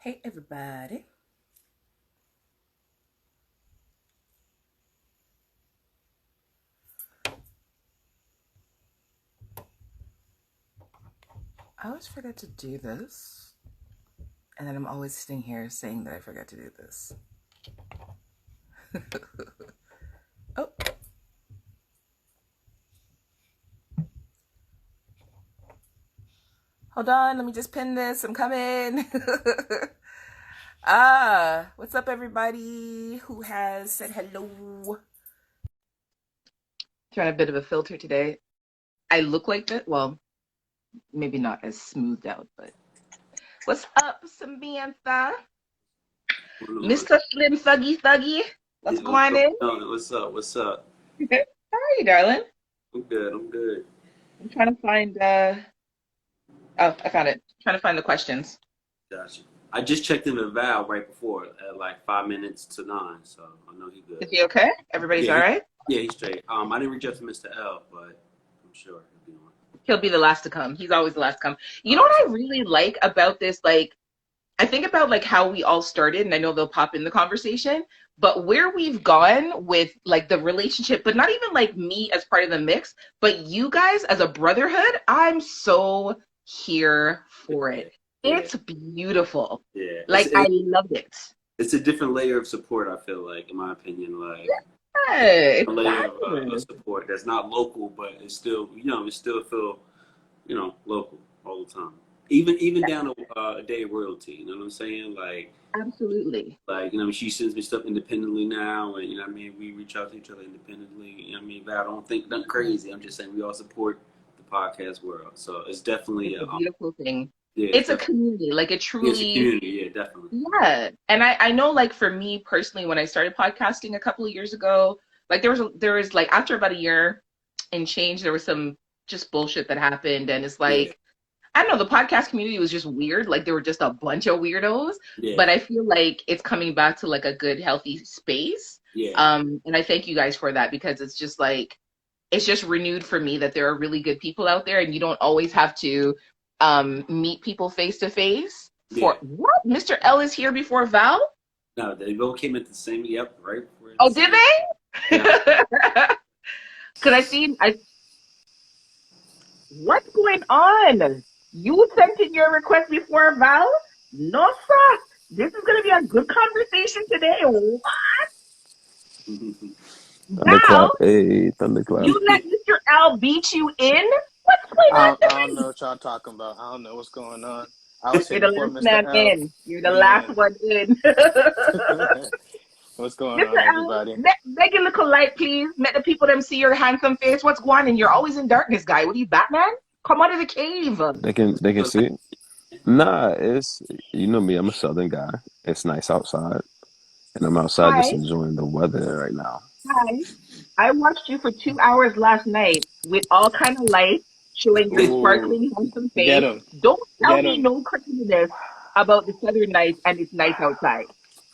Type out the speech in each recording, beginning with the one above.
Hey everybody. I always forget to do this. And then I'm always sitting here saying that I forgot to do this. Oh. Hold on, let me just pin this. I'm coming. What's up everybody who has said hello? Trying a bit of a filter today. I look like that. Well, maybe not as smoothed out, but what's up, Samantha? Mr. Slim Thuggy. What's going on? What's up? What's up? How are you, darling? I'm good. I'm good. I'm trying to find I found it. Trying to find the questions. Gotcha. I just checked in with Val right before at like 5 minutes to 9, so I know he's good. Is he okay? Everybody's Yeah, all right? yeah, he's straight. I didn't reach out to Mr. L, but I'm sure he'll be on. He'll be the last to come. He's always the last to come. You know what I really like about this? Like, I think about like how we all started, and I know they'll pop in the conversation, but where we've gone with like the relationship, but not even like me as part of the mix, but you guys as a brotherhood, I'm so here for it. Yeah. It's beautiful. Yeah. Like, I love it. It's a different layer of support, I feel like, in my opinion. Like, Yeah, a layer exactly. of support that's not local, but it's still, it still feel, local all the time. Even down to a day of royalty, you know what I'm saying? Absolutely. She sends me stuff independently now, and we reach out to each other independently. But I don't think nothing crazy. I'm just saying we all support the podcast world, so it's definitely It's a beautiful thing. yeah, It's a community. Like, it truly, it's a community. Yeah, definitely. yeah. And I know, like, for me personally, when I started podcasting a couple of years ago, like there was like after about a year and change, there was some just bullshit that happened, and it's like, I don't know, the podcast community was just weird. Like, there were just a bunch of weirdos. Yeah. But I feel like it's coming back to like a good, healthy space. Yeah. And I thank you guys for that, because it's just like, it's just renewed for me that there are really good people out there, and you don't always have to meet people face to face. For what? Mr. L is here before Val? No, they both came at the same. Yep, right. Oh, did they? Yeah. Could I see? What's going on? You sent in your request before Val? No, sir. This is gonna be a good conversation today. What? Val, Thunderclap. you let Mr. L beat you in? What's going on I today? don't know what y'all talking about. I don't know what's going on. I was You're here the before last Mr. man L. in. You're the last one in. What's going on, Mr. L, everybody? make it look light, please. Let the people them see your handsome face. What's going on? You're always in darkness, guy. What are you, Batman? Come out of the cave. They can see it. Nah, it's you know me. I'm a Southern guy. It's nice outside, and I'm outside just Hi. enjoying the weather right now. Hi. I watched you for 2 hours last night with all kind of lights showing your Ooh, sparkling, handsome get face. him, Don't tell get me him. no craziness about the southern nights and it's nice outside.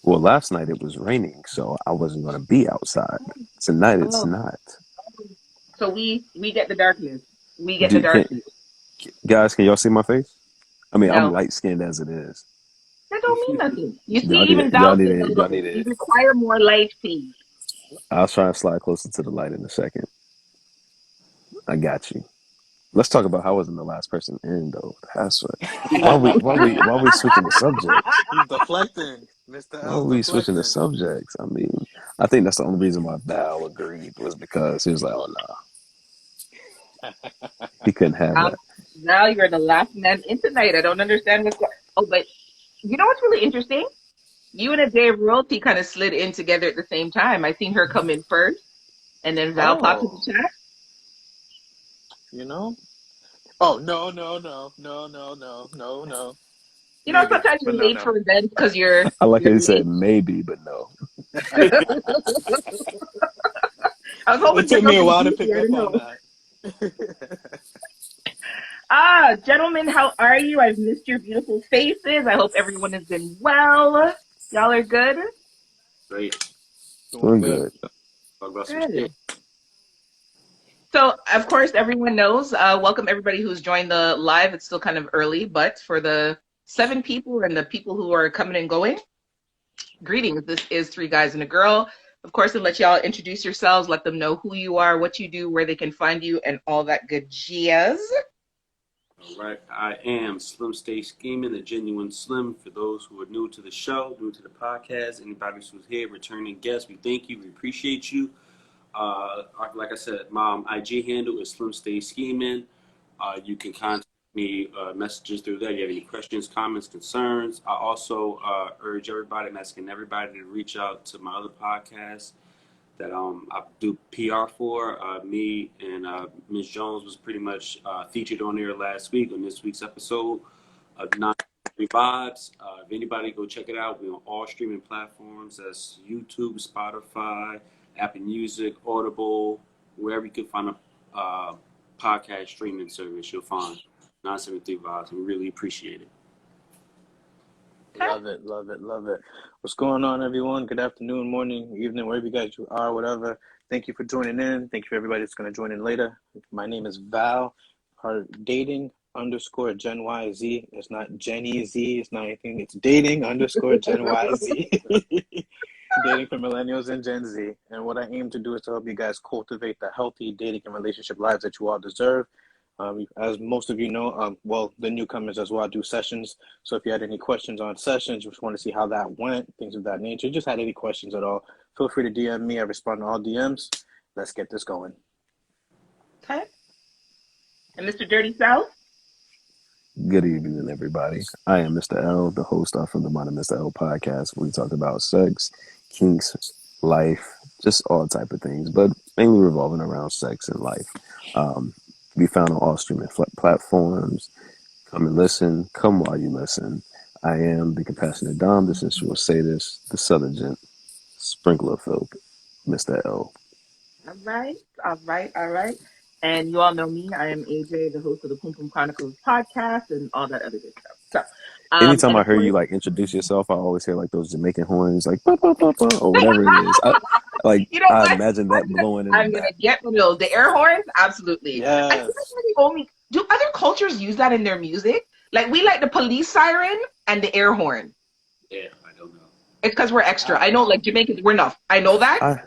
Well, last night it was raining, so I wasn't going to be outside. Tonight it's Oh, not. so we get the darkness. We get the Do, can, darkness. guys, can y'all see my face? I mean, I'm No, light skinned as it is. that don't mean nothing. You see, even Y'all Val need said it. Y'all need you it. require more light, please. I'll try and slide closer to the light in a second. I got you. Let's talk about how I wasn't the last person in though. That's what. I know. Why we switching the subjects? He's deflecting. Mr. Why are L's we switching the deflecting. subjects? I mean, I think that's the only reason why Val agreed was because he was like, "Oh no, he couldn't have Now, that." now you're the last man in tonight. I don't understand what's going. Oh, but you know what's really interesting? You and a day of royalty kind of slid in together at the same time. I seen her come in first, and then Val popped in the Oh, chat. you know? Oh, no. You know, Maybe, sometimes but you're no, late no. for events because you're I like how you're he said late. maybe, but no. I was hoping It to get took me a something while to juicy. pick I up don't on know. that. Gentlemen, how are you? I've missed your beautiful faces. I hope everyone has been well. Y'all are good? Great. Doing Doing good. good. Talk about some shit. Good. So, of course, everyone knows. Welcome everybody who's joined the live. It's still kind of early, but for the 7 people and the people who are coming and going. Greetings. This is Three Guys and a Girl. Of course, I'll let y'all introduce yourselves, let them know who you are, what you do, where they can find you, and all that good jazz. All right, I am Slim Stay Scheming, the genuine Slim. For those who are new to the show, new to the podcast, anybody who's here, returning guests, we thank you, we appreciate you. Like I said, my IG handle is Slim Stay Scheming. You can contact me messages through there. If you have any questions, comments, concerns. I also urge everybody, I'm asking everybody to reach out to my other podcast that I do PR for. Me and Ms. Jones was pretty much featured on there last week on this week's episode of 9 Vibes. If anybody go check it out, we're on all streaming platforms. That's YouTube, Spotify, Apple Music, Audible, wherever you can find a podcast streaming service, you'll find 973 Vibes. We really appreciate it. Love it, love it, love it. What's going on, everyone? Good afternoon, morning, evening, wherever you guys are, whatever. Thank you for joining in. Thank you for everybody that's going to join in later. My name is Val, dating underscore Gen Y Z. It's not Jenny Z. It's not anything. It's dating underscore Gen Y Z. Dating for millennials and Gen Z. And what I aim to do is to help you guys cultivate the healthy dating and relationship lives that you all deserve. As most of you know, well, the newcomers as well, I do sessions. So if you had any questions on sessions, you just want to see how that went, things of that nature, just had any questions at all, feel free to DM me. I respond to all DMs. Let's get this going. Okay. And Mr. Dirty South? Good evening, everybody. I am Mr. L, the host from the Modern Mr. L podcast. We talk about sex, kinks, life, just all type of things, but mainly revolving around sex and life. Be found on all streaming platforms. Come and listen. Come while you listen. I am the compassionate Dom, the sensual sadist, the southern gent, sprinkler of folk, Mr. L. All right, all right, all right. And you all know me. I am AJ, the host of the Pum Pum Chronicles podcast and all that other good stuff. So, Anytime and I of hear course, you like introduce yourself, I always hear like those Jamaican horns, like bah, bah, bah, bah, or whatever it is. you know I what? imagine that blowing in the I'm gonna back. get one of those. The air horns, absolutely. I feel like Yes. we're the only. Do other cultures use that in their music? Like we like the police siren and the air horn. Yeah, I don't know. It's because we're extra. I I don't know, know. like Jamaicans, we're not. I know that. I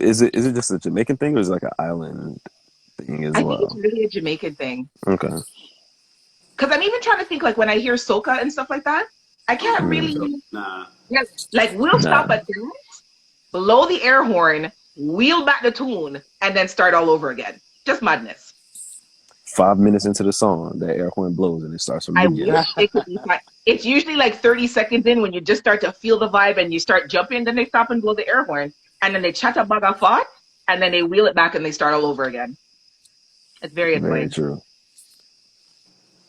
is it just a Jamaican thing or is it like an island thing as I think it's well? really a Jamaican thing. Okay. Because I'm even trying to think, like when I hear soca and stuff like that, I I don't can't think Mm, so. really. Nah. Yeah, like we'll nah. stop at that, blow the air horn, wheel back the tune, and then start all over again. Just madness. 5 minutes into the song, that air horn blows and it starts from I the beginning. wish it could be fine. It's usually like 30 seconds in when you just start to feel the vibe and you start jumping, then they stop and blow the air horn, and then they chatta baga fought, and then they wheel it back and they start all over again. It's very Very annoying. true.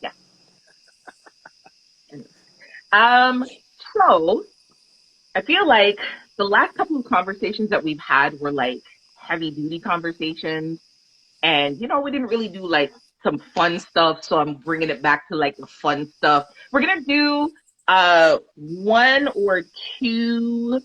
Yeah. Um, so I feel like the last couple of conversations that we've had were like heavy duty conversations. And, we didn't really do like some fun stuff. So I'm bringing it back to like the fun stuff. We're going to do one or two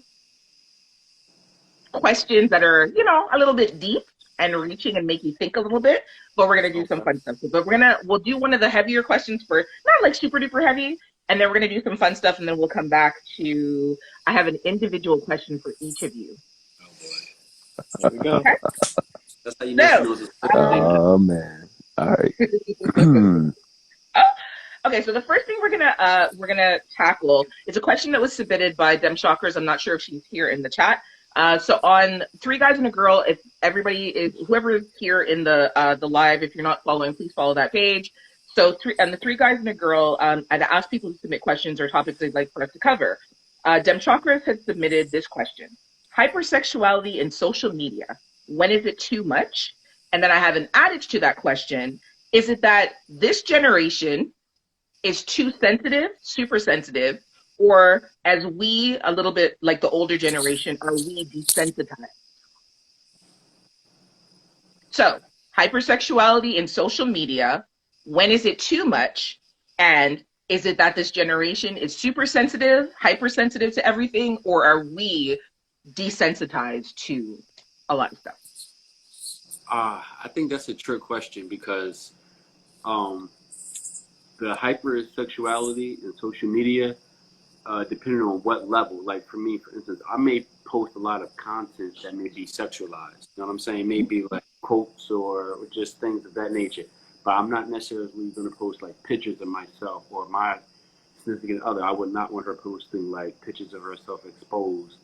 questions that are, a little bit deep and reaching and make you think a little bit. But we're going to do some Okay. fun stuff. But we'll do one of the heavier questions first, not like super duper heavy. And then we're going to do some fun stuff. And then we'll come back to, I have an individual question for each of you. Oh boy. Here we go. Okay. That's how you know she So, knows it's a thing. Oh man. All right. okay, so the first thing we're gonna tackle is a question that was submitted by Dem Shockers. I'm not sure if she's here in the chat. So on Three Guys and a Girl, if everybody is whoever is here in the live, if you're not following, please follow that page. So the Three Guys and a Girl, I'd ask people to submit questions or topics they'd like for us to cover. Dem Chakras has submitted this question: hypersexuality in social media. When is it too much? And then I have an adage to that question: is it that this generation is too sensitive, super sensitive, or as we, a little bit like the older generation, are we desensitized? So, hypersexuality in social media, when is it too much? And is it that this generation is super sensitive, hypersensitive to everything, or are we desensitized to a lot of stuff? I think that's a trick question because the the hypersexuality in social media, depending on what level. Like for me, for instance, I may post a lot of content that may be sexualized. You know what I'm saying? Maybe like quotes or just things of that nature. But I'm not necessarily going to post like pictures of myself or my significant other. I would not want her posting like pictures of herself exposed,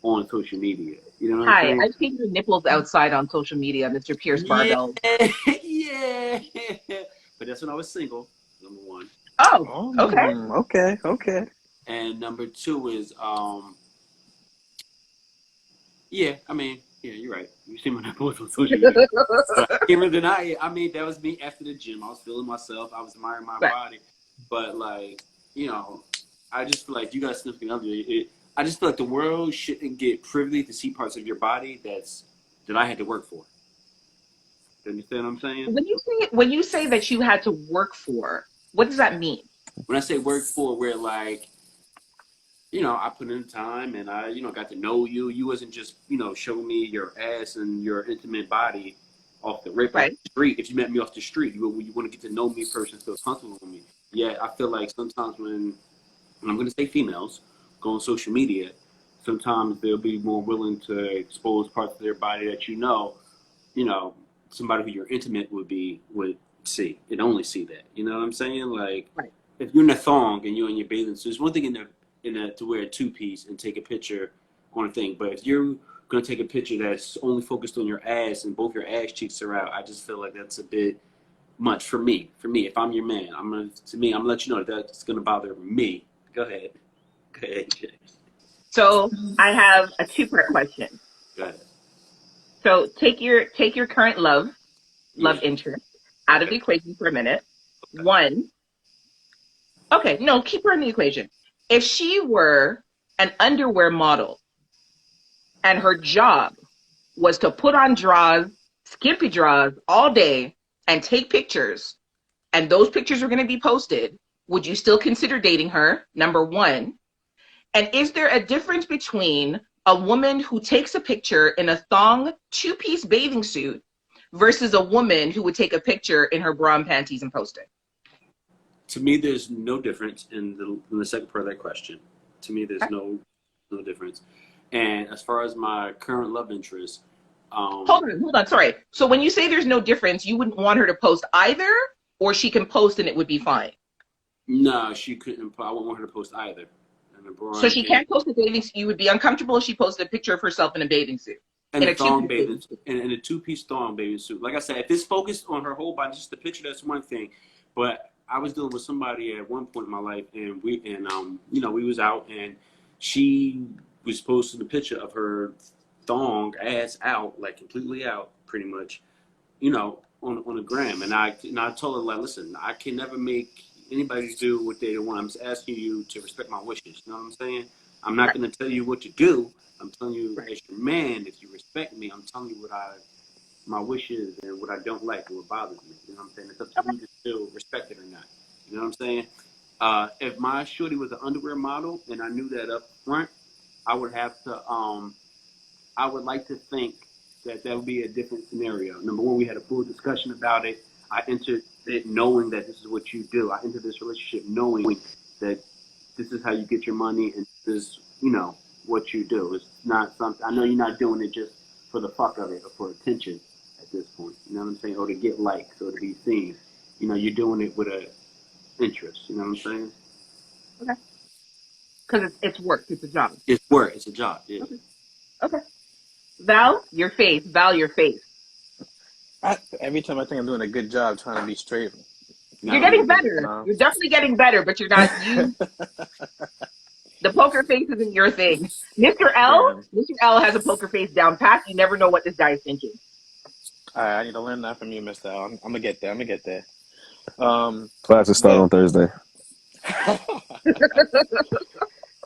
on social media. You know what I'm Hi, saying? I've seen your nipples outside on social media, Mr. Pierce Yeah, Barbell. yeah. But that's when I was single, number one. Oh, okay. Okay, okay. And number two is, yeah, I mean, yeah, you're right. You see my nipples on social media. But I can't really deny it. I mean, that was me after the gym. I was feeling myself. I was admiring my Right. body. But, like, I just feel like you got significant other. I just feel like the world shouldn't get privy to see parts of your body that I had to work for. You understand what I'm saying? When you say that you had to work for, what does that mean? When I say work for, where, like, I put in time and I, got to know you. You wasn't just, showing me your ass and your intimate body off the rip, off Right. the street. If you met me off the street, you want to get to know me first and feel comfortable with me. Yeah, I feel like sometimes when I'm going to say females go on social media, sometimes they'll be more willing to expose parts of their body that you know, somebody who you're intimate would see and only see that. You know what I'm saying? Like Right. if you're in a thong and you're in your bathing suit, it's one thing to wear a two piece and take a picture on a thing, but if you're gonna take a picture that's only focused on your ass and both your ass cheeks are out, I just feel like that's a bit much for me. For me, if I'm your man, I'm gonna let you know that that's gonna bother me. Go ahead. Go ahead, Jay. So I have a two-part question. Go ahead. So take your current love Yeah. interest out of Okay. the equation for a minute. One, okay, no, keep her in the equation. If she were an underwear model and her job was to put on draws, skimpy draws all day and take pictures, and those pictures were going to be posted, would you still consider dating her? Number one. And is there a difference between a woman who takes a picture in a thong two-piece bathing suit versus a woman who would take a picture in her bra and panties and post it? To me, there's no difference in the second part of that question. To me, there's Okay. no difference. And as far as my current love interest, um, Hold on. Sorry. So when you say there's no difference, you wouldn't want her to post either, or she can post and it would be fine. no, she couldn't. I wouldn't want her to post either. And the So bra she and can't post a bathing suit. You would be uncomfortable if she posted a picture of herself in a bathing suit, and in the a thong two-piece bathing bathing suit. and a two-piece thong bathing suit. Like I said, if it's focused on her whole body, just the picture, that's one thing. But I was dealing with somebody at one point in my life, and we was out, and she was posting a picture of her thong ass out, like completely out, pretty much, on a gram. And I told her, like, listen, I can never make anybody do what they want. I'm just asking you to respect my wishes. You know what I'm saying? I'm not Right. going to tell you what to do. I'm telling you, Right. as your man, if you respect me, I'm telling you my wishes and what I don't like and what bothers me. You know what I'm saying? It's up to Okay. you to still respect it or not. You know what I'm saying? If my shorty was an underwear model and I knew that up front, I would have to I would like to think that that would be a different scenario. Number one, we had a full discussion about it. I entered it knowing that this is what you do. I entered this relationship knowing that this is how you get your money and this is, what you do. It's not something, I know you're not doing it just for the fuck of it or for attention at this point. You know what I'm saying? Or to get likes or to be seen. You're doing it with a interest. You know what I'm saying? Okay. Because it's work. It's a job. It's work. It's a job. Yeah. Okay. Okay. Val, your face. Val, your face. Every time I think I'm doing a good job trying to be straight, You're not really getting good. better. You're definitely getting better, but you're not you. The poker face isn't your thing. Mr. L, Damn. Mr. L has a poker face down pat. You never know what this guy is thinking. All right, I need to learn that from you, Mister L. I'm gonna get there. I'm gonna get there. Um, Classes start but on Thursday.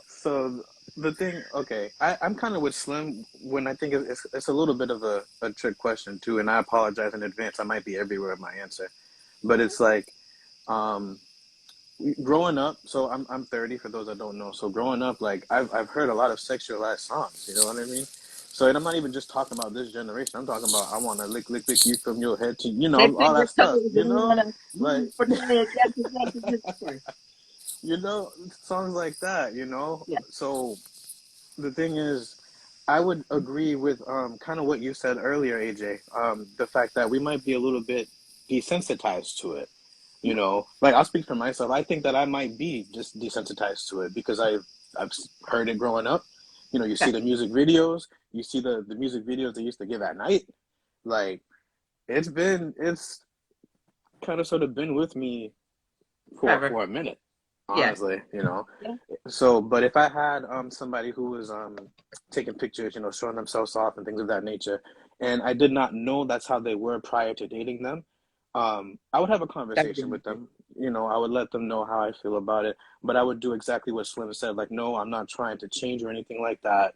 so the thing, okay, I'm kind of with Slim when I think it's a little bit of a trick question too, and I apologize in advance. I might be everywhere with my answer, but it's like, um, growing up. So I'm 30 for those that don't know. So growing up, like I've heard a lot of sexualized songs. You know what I mean? So, and I'm not even just talking about this generation. I'm talking about I want to lick you from your head to, Lick all your that stuff, toes and wanna like, move for the leg. Yes, yes, yes, yes, of course. songs like that, Yeah, So the thing is, I would agree with kind of what you said earlier, AJ. The fact that we might be a little bit desensitized to it. Like I'll speak for myself. I think that I might be just desensitized to it because I've heard it growing up. You yeah, see the music videos, you see the music videos they used to give at night. Like it's kind of sort of been with me forever. for a minute, Yeah, honestly. yeah, So, but if I had somebody who was taking pictures, showing themselves off and things of that nature, and I did not know that's how they were prior to dating them, I would have a that would be conversation with amazing. them. I would let them know how I feel about it, but I would do exactly what Slim said. Like, no, I'm not trying to change or anything like that.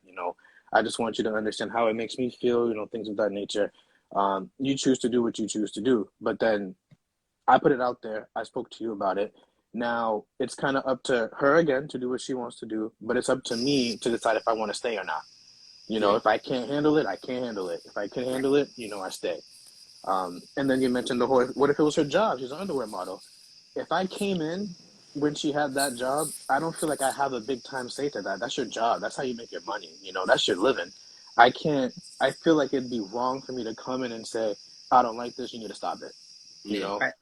I just want you to understand how it makes me feel. Things of that nature. You choose to do what you choose to do, but then I put it out there. I spoke to you about it. Now it's kind of up to her again to do what she wants to do, but it's up to me to decide if I want to stay or not. Yeah. If I can't handle it, I can't handle it. If I can handle it, I stay. And then you mentioned the whole, what if it was her job? She's an underwear model. If I came in when she had that job, I don't feel like I have a big time say to that. That's your job. That's how you make your money. That's your living. I can't, I feel like it'd be wrong for me to come in and say, I don't like this. You need to stop it. You Yeah. know? Right.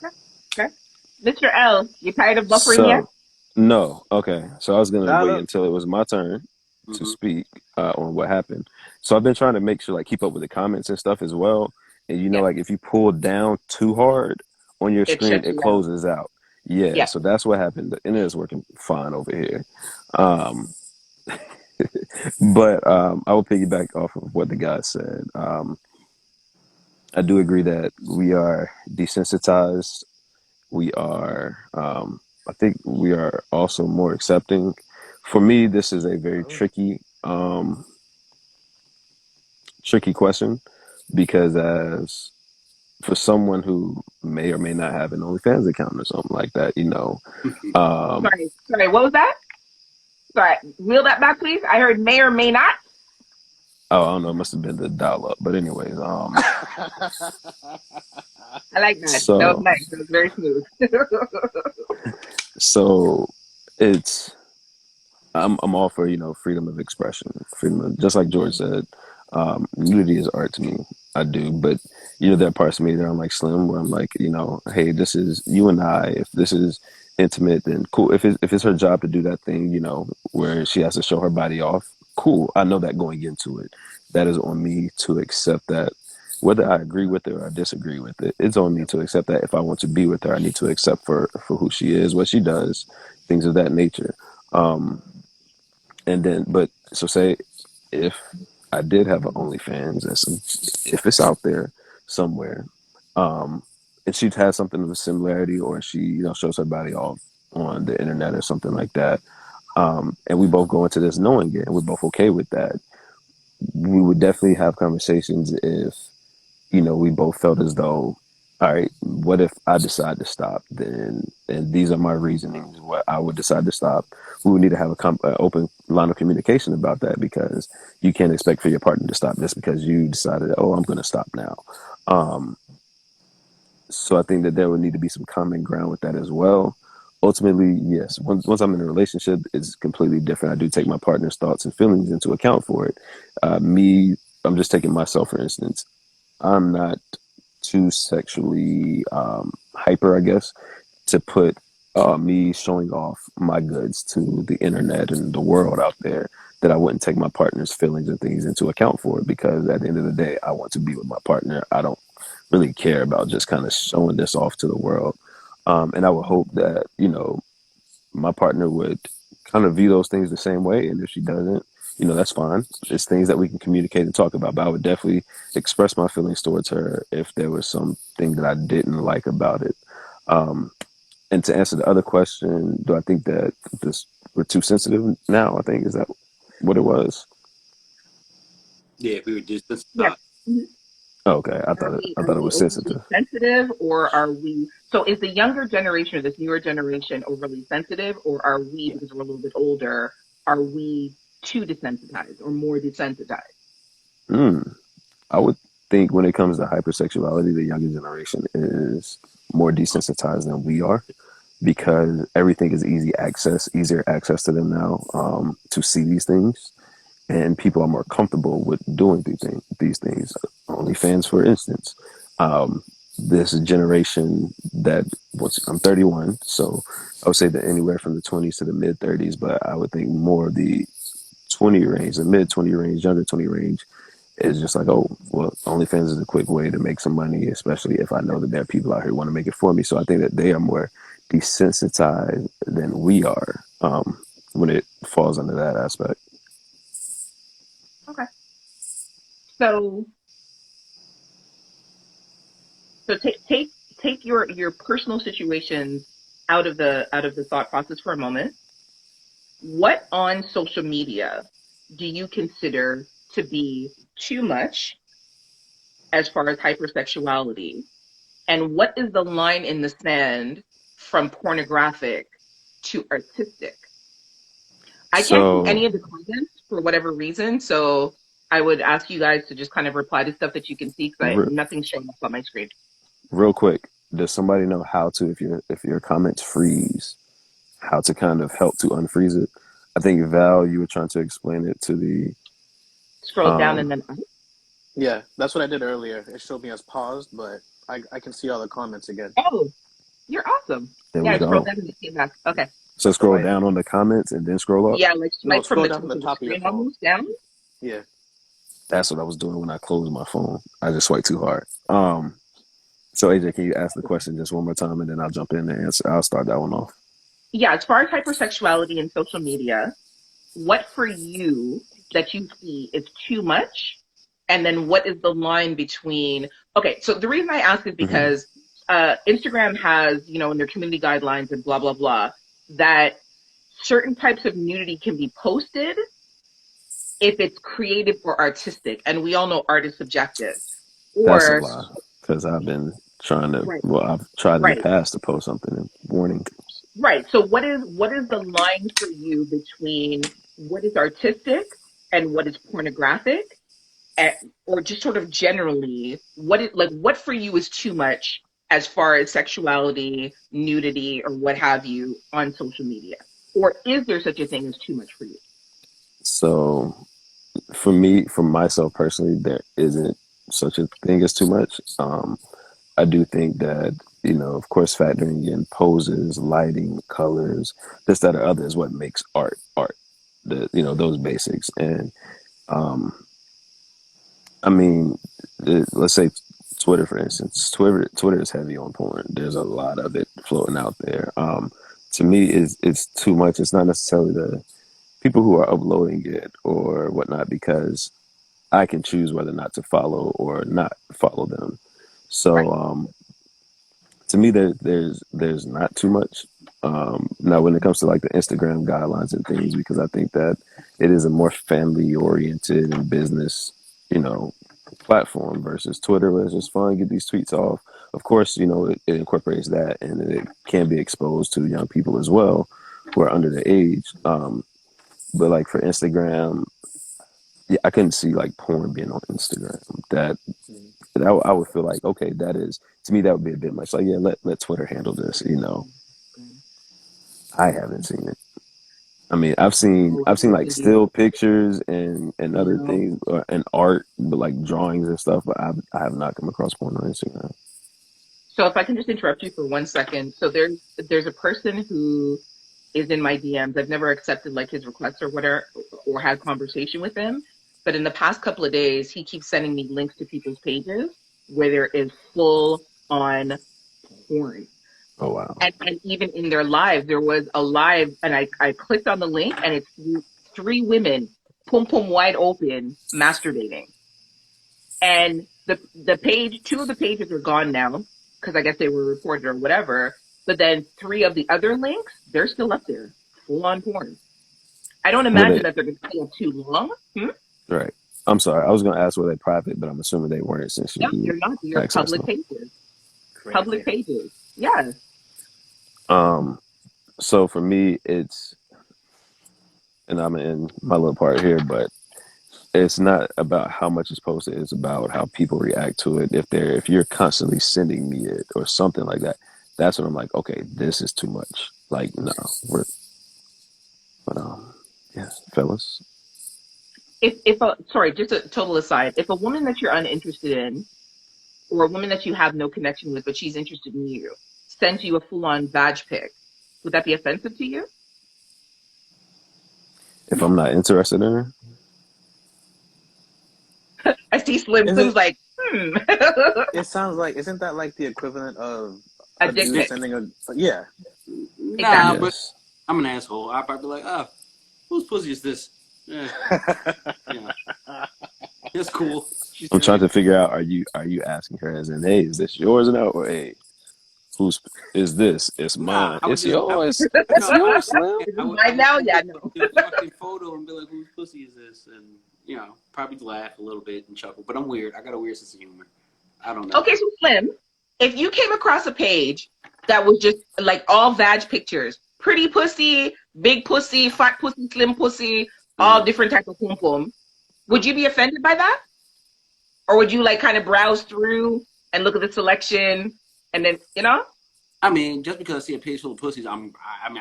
Okay. Okay. Mr. L, you tired of buffering yet? So, no. Okay. So I was gonna Dial wait up. until it was my turn to Mm-hmm. speak on what happened. So I've been trying to make sure, like, keep up with the comments and stuff as well. And Yeah. like if you pull down too hard on your It screen, shuts it you out. closes out. Yeah. Yeah. So that's what happened. The internet is working fine over here. Um, but I will piggyback off of what the guy said. I do agree that we are desensitized. We are, I think we are also more accepting. For me, this is a very Oh. tricky question because as for someone who may or may not have an OnlyFans account or something like that, um, Sorry. Sorry. What was that? Sorry. Reel that back, please. I heard may or may not. oh, I don't know, it must have been the dial up, but anyways, I like that. That was so, nice. That was very smooth. so it's, I'm all for freedom of expression, freedom of, just like George said. Nudity is art to me. I do, but there are parts of me that I'm like Slim, where I'm like, hey, this is you and I. If this is intimate, then cool. If it's her job to do that thing, where she has to show her body off, cool. I know that going into it, that is on me to accept that. Whether I agree with it or I disagree with it, it's on me to accept that. If I want to be with her, I need to accept for who she is, what she does, things of that nature. Um, and then, but so say if I did have an OnlyFans and if it's out there somewhere, um, and she has something of a similarity, or she shows her body off on the internet or something like that, and we both go into this knowing it, and we're both okay with that, we would definitely have conversations if we both felt as though, all right, what if I decide to stop? Then, and these are my reasonings, what I would decide to stop. We would need to have a open line of communication about that because you can't expect for your partner to stop just because you decided, oh, I'm going to stop now. Um, so I think that there would need to be some common ground with that as well. Ultimately, yes, once I'm in a relationship, it's completely different. I do take my partner's thoughts and feelings into account for it. I'm just taking myself, for instance. I'm not too sexually hyper, I guess, to put me showing off my goods to the internet and the world out there, that I wouldn't take my partner's feelings and things into account for it, because at the end of the day, I want to be with my partner. I don't really care about just kind of showing this off to the world. And I would hope that, my partner would kind of view those things the same way. And if she doesn't, that's fine. It's things that we can communicate and talk about. But I would definitely express my feelings towards her if there was something that I didn't like about it. Um, and to answer the other question, do I think that this we're too sensitive now? I think is that what it was. Yeah, if we were just Yeah. Mhm. Oh, okay, I Are thought it. we I are thought it we was overly sensitive. sensitive, or are we? So is the younger generation or this newer generation overly sensitive, or are we, yeah. because we're a little bit older, are we too desensitized or more desensitized? Mm. I would think when it comes to hypersexuality, the younger generation is more desensitized than we are because everything is easier access to them now to see these things. And people are more comfortable with doing these things. OnlyFans, for instance. This generation that I'm 31, so I would say that anywhere from the 20s to the mid 30s, but I would think more of the 20 range, the mid 20 range, younger 20 range is just like, oh, well, OnlyFans is a quick way to make some money, especially if I know that there are people out here who want to make it for me. So I think that they are more desensitized than we are when it falls under that aspect. Okay. So take your personal situations out of the thought process for a moment. What on social media do you consider to be too much as far as hypersexuality? And what is the line in the sand from pornographic to artistic? I can't see any So of the comments for whatever reason, so I would ask you guys to just kind of reply to stuff that you can see because re- nothing's showing up on my screen. real quick, does somebody know how to, if your comments freeze, how to kind of help to unfreeze it? I think Val, you were trying to explain it to the Scroll down and um then up. Yeah, that's what I did earlier. It showed me as paused, but I can see all the comments again. Oh, you're awesome. there Yeah, we I scrolled go. down and it came back. Okay. So All scroll right. down on the comments and then scroll up. Yeah, No, like from scroll the down from top the of the top of your screen phone. almost down. Yeah. That's what I was doing when I closed my phone. I just swiped too hard. So AJ, can you ask the question just one more time and then I'll jump in and answer. I'll start that one off. Yeah, as far as hypersexuality in social media, what for you that you see is too much? And then what is the line between, okay, so the reason I ask is Hmm. because Instagram has, in their community guidelines and blah, blah, blah, that certain types of nudity can be posted if it's creative or artistic. And we all know art is subjective. That's a Or, lie because I've been trying to. right, Well, I've tried in the right, past to post something and warning. right. So what is the line for you between what is artistic and what is pornographic? Or just sort of generally, what for you is too much as far as sexuality, nudity, or what have you on social media? Or is there such a thing as too much for you? So for me, for myself personally, there isn't such a thing as too much. I do think that, of course, factoring in poses, lighting, colors, this, that, or other is what makes art art. Those basics. And I mean, let's say Twitter, for instance. Twitter is heavy on porn. There's a lot of it floating out there. To me, it's too much. It's not necessarily the people who are uploading it or whatnot, because I can choose whether or not to follow or not follow them. So Right. to me, there's not too much. Now, when it comes to like the Instagram guidelines and things, because I think that it is a more family oriented and business, you know, platform versus Twitter, where it's just fun, get these tweets off. Of course, it incorporates that, and it can be exposed to young people as well who are under the age. But like for Instagram, yeah, I couldn't see like porn being on Instagram. Mm. I would feel like, okay, that is, to me, that would be a bit much. Like, yeah, let Twitter handle this. I haven't seen it. I mean, Oh, I've seen like listen, dude. still pictures and other No. things and art, but like drawings and stuff. But I have not come across porn on Instagram. So if I can just interrupt you for 1 second. So there's a person who is in my DMs. I've never accepted like his requests or whatever or had conversation with him. But in the past couple of days, he keeps sending me links to people's pages where there is full on porn. Oh wow. And even in their live, there was a live, and I clicked on the link, and it's three women, pum pum wide open, masturbating. And the page, two of the pages are gone now because I guess they were reported or whatever. But then three of the other links, they're still up there, full on porn. I don't Were imagine they that they're going to stay up too long. right? I'm sorry. I was gonna ask were they private, but I'm assuming they weren't since No, you they're not. They're accessed public them. pages. Public Crazy. pages. Yes. Um. So for me, it's and I'm in my little part here, but it's not about how much is posted. It's about how people react to it. If you're constantly sending me it or something like that, that's when I'm like, okay, this is too much. Like, no, we're, but yeah, fellas. If a sorry, just a total aside, if a woman that you're uninterested in, or a woman that you have no connection with, but she's interested in you, sends you a full on badge pic, would that be offensive to you? If I'm No. not interested in her, I see Slim. Is Slim's it? like, It sounds like, isn't that like the equivalent of a a dick dude pic. Dick. sending a? Yeah. Nah, Exactly. but yes. I'm an asshole. I'd probably be like, ah, whose pussy is this? Eh, yeah, it's cool. She's I'm trying sending to figure out, are you asking her as in, hey, is this yours or no? Or hey, whose is this? It's Nah, mine. It's yours. It's no, yours, Slim. Is this I mine would now? send Yeah, no. the fucking photo and be like, whose pussy is this? And, probably laugh a little bit and chuckle. But I'm weird. I got a weird sense of humor. I don't know. Okay, so Slim, if you came across a page that was just like all vag pictures, pretty pussy, big pussy, fat pussy, slim pussy, all Uh-huh. different types of pum pum, would you be offended by that? Or would you like kind of browse through and look at the selection and then, you know? I mean, just because I see a page full of pussies, I mean,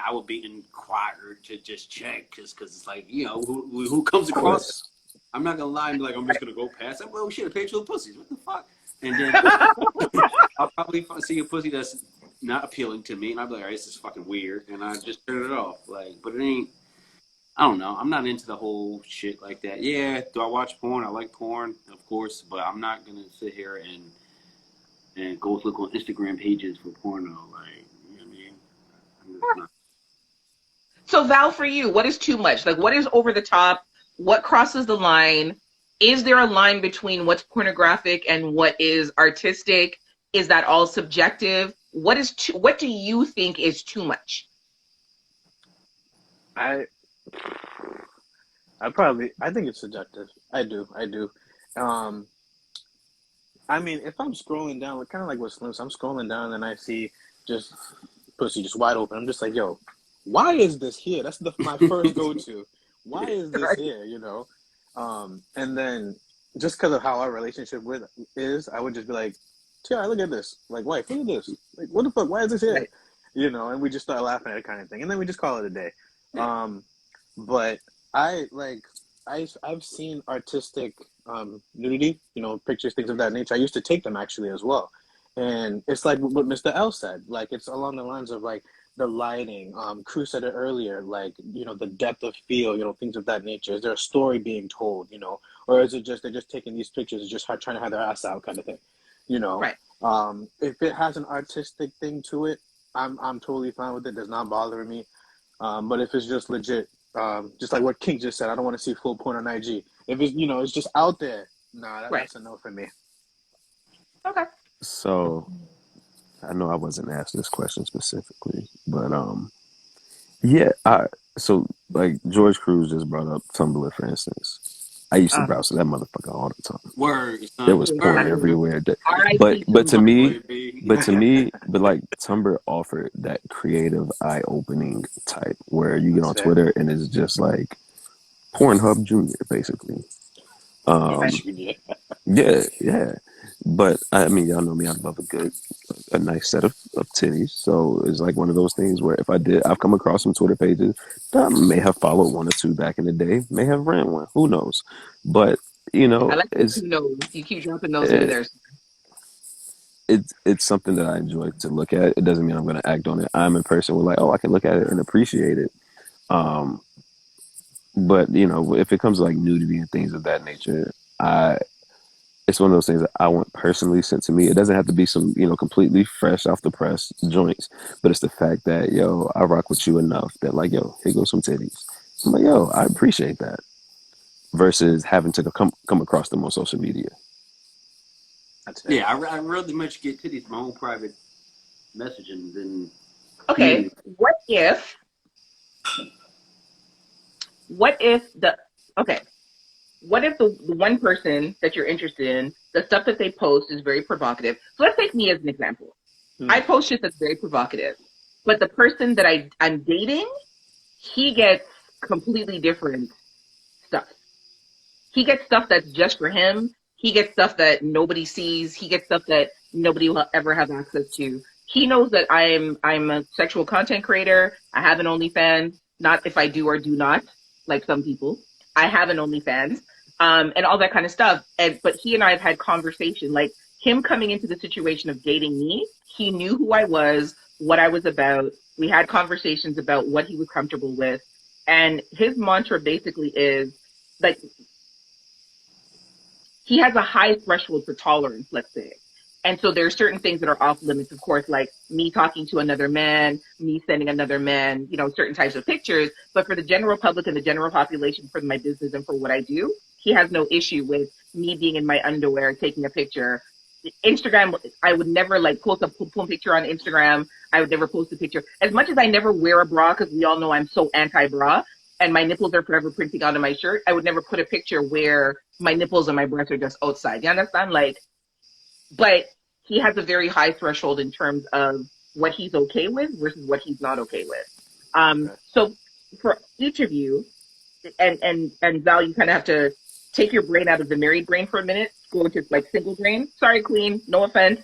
I would be inquired to just check, because it's like, who comes Of across it? course. I'm not gonna lie and be like, I'm just gonna go past it. Well, shit, a page full of pussies. What the fuck? And then I'll probably see a pussy that's not appealing to me, and I'll be like, all right, this is fucking weird, and I just turn it off. Like, but it ain't. I don't know. I'm not into the whole shit like that. Yeah, do I watch porn? I like porn, of course, but I'm not gonna sit here and go look on Instagram pages for porno. Like, you know what I mean? I'm just not. So Val, for you, what is too much? Like what is over the top? What crosses the line? Is there a line between what's pornographic and what is artistic? Is that all subjective? What do you think is too much? I I think it's subjective. I do. Um, I mean, if I'm scrolling down, kind of like what Slim, I'm scrolling down and I see just pussy just wide open. I'm just like, yo, why is this here? That's my first go to. Why is this Right. here? And then just because of how our relationship with is, I would just be like, Tiara, look at this. Like, wife, look at this. Like, what the fuck? Why is this here? Right. And we just start laughing at it kind of thing, and then we just call it a day. Um, but I like I've seen artistic nudity, pictures, things of that nature. I used to take them actually as well, and it's like what Mr. L said. Like it's along the lines of like the lighting. Crew said it earlier. Like the depth of feel. Things of that nature. Is there a story being told? Or is it just they're just taking these pictures and just trying to have their ass out kind of thing? You know. Right. If it has an artistic thing to it, I'm totally fine with it. It does not bother me. But if it's just legit, just like what King just said, I don't want to see full porn on IG. If it's just out there, nah, Right. that's a no for me. Okay. So I know I wasn't asked this question specifically, but yeah, so like George Cruz just brought up Tumblr, for instance. I used to Uh, browse to that motherfucker all the time. Word, There son. was porn Word. exactly. everywhere. But R.I.P. but to Tumblr. me, Boy, B. but like Tumblr offered that creative, eye-opening type where you get That's on fair. Twitter and it's just like Pornhub Junior, basically. Hub Um, Junior. yeah, yeah. But I mean, y'all know me. I love a nice set of titties. So it's like one of those things where if I've come across some Twitter pages that I may have followed one or two back in the day, may have ran one. Who knows? But I like the who knows. You keep dropping those in it, there. it's something that I enjoy to look at. It doesn't mean I'm going to act on it. I'm a person with like, oh, I can look at it and appreciate it. Um, but if it comes to like nudity and things of that nature, I it's one of those things that I want personally sent to me. It doesn't have to be some, completely fresh off the press joints, but it's the fact that, yo, I rock with you enough that like, yo, here goes some titties. I'm like, yo, I appreciate that versus having to come across them on social media. That's fair. Yeah, I really much get titties my own private messaging than Okay. community. What if the okay? What if the one person that you're interested in, the stuff that they post is very provocative? So let's take me as an example. Hmm. I post shit that's very provocative, but the person that I'm dating, he gets completely different stuff. He gets stuff that's just for him. He gets stuff that nobody sees. He gets stuff that nobody will ever have access to. He knows that I'm a sexual content creator. I have an OnlyFans. Not if I do or do not, like some people. I have an OnlyFans, and all that kind of stuff. And but he and I have had conversation. Like him coming into the situation of dating me, he knew who I was, what I was about. We had conversations about what he was comfortable with, and his mantra basically is like he has a high threshold for tolerance, let's say. And so there are certain things that are off limits, of course, like me talking to another man, me sending another man, certain types of pictures. But for the general public and the general population, for my business and for what I do, he has no issue with me being in my underwear, taking a picture. Instagram, I would never like post a poom picture on Instagram. I would never post a picture. As much as I never wear a bra, because we all know I'm so anti-bra, and my nipples are forever printing onto my shirt, I would never put a picture where my nipples and my breasts are just outside. You understand? Like, but he has a very high threshold in terms of what he's okay with versus what he's not okay with. Okay. So for each of you, and Val, you kind of have to take your brain out of the married brain for a minute, go into like single brain. Sorry, Queen, no offense,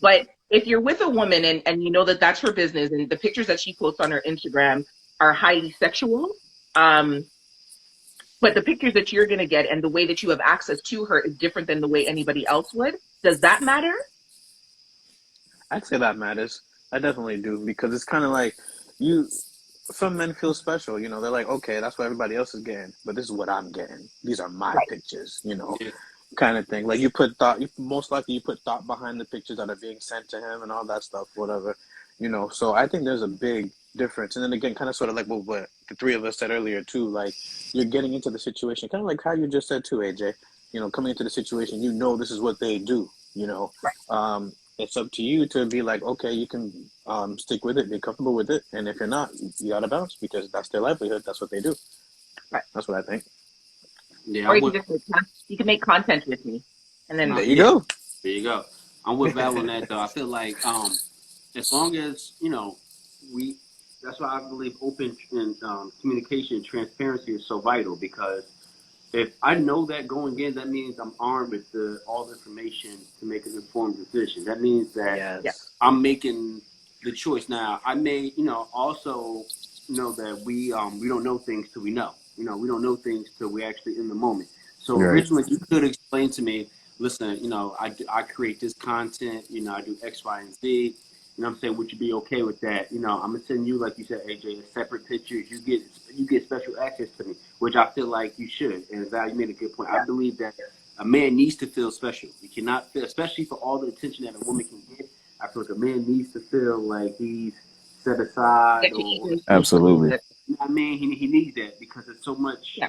but if you're with a woman and you know that that's her business and the pictures that she posts on her Instagram are highly sexual, um, but the pictures that you're going to get and the way that you have access to her is different than the way anybody else would. Does that matter? I'd say that matters. I definitely do because it's kind of like you. Some men feel special, They're like, okay, that's what everybody else is getting, but this is what I'm getting. These are my Right. pictures, Yeah. kind of thing. Like you put thought. Most likely, you put thought behind the pictures that are being sent to him and all that stuff, whatever. So I think there's a big difference. And then again, kind of sort of like what the three of us said earlier too. Like you're getting into the situation, kind of like how you just said too, AJ. Coming into the situation, this is what they do. Right. It's up to you to be like, okay, you can stick with it, be comfortable with it, and if you're not, you gotta bounce because that's their livelihood. That's what they do. Right. That's what I think. Yeah, Or I'm you can with. just you can make content with me, and then There you Yeah, go. there you go. I'm with Val on that though. I feel like as long as we. That's why I believe open and communication and transparency is so vital because if I know that going in, that means I'm armed with all the information to make an informed decision. That means that yeah, Yes. I'm making the choice. Now, I may, also know that we don't know things till we know. We don't know things till we're actually in the moment. So Right. originally, you could explain to me, listen, I create this content. I do X, Y, and Z. I'm saying, would you be okay with that? I'm gonna send you, like you said, AJ, separate pictures. You get special access to me, which I feel like you should. And Val, you made a good point. I yeah. believe that a man needs to feel special. You cannot feel, especially for all the attention that a woman can get. I feel like a man needs to feel like he's set aside Get to or eat his feet a little Absolutely. bit. you know what I mean? He needs that because there's so much Yeah,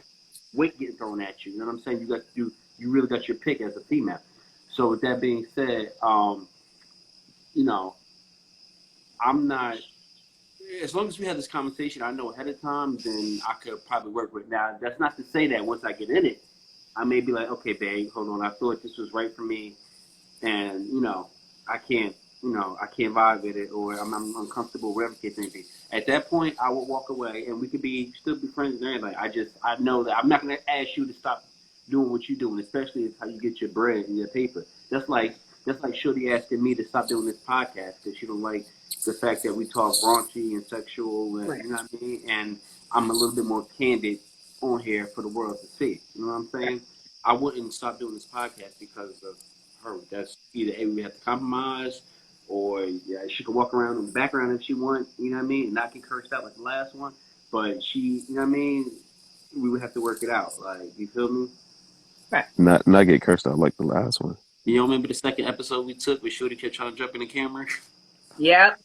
weight getting thrown at you. You know what I'm saying? You really got your pick as a female. So with that being said, you know, I'm not as long as we have this conversation, I know ahead of time, then I could probably work with it. Now that's not to say that once I get in it, I may be like, okay, babe, hold on, I feel like this was right for me and I can't I can't vibe with it or I'm uncomfortable whatever the case may be. At that point I would walk away and we could be still be friends and everything. I know that I'm not going to ask you to stop doing what you're doing, especially it's how you get your bread and your paper. That's like Shorty asking me to stop doing this podcast because she don't like the fact that we talk raunchy and sexual and right, you know what I mean, and I'm a little bit more candid on here for the world to see, you know what I'm right. saying. I wouldn't stop doing this podcast because of her. That's either A, we have to compromise, or yeah, she can walk around in the background if she wants, you know what I mean, and not get cursed out like the last one. But she, you know what I mean, we would have to work it out. Like, you feel me? Right. Not get cursed out like the last one. You don't remember the second episode we took where Shorty kept trying to jump in the camera? Yeah.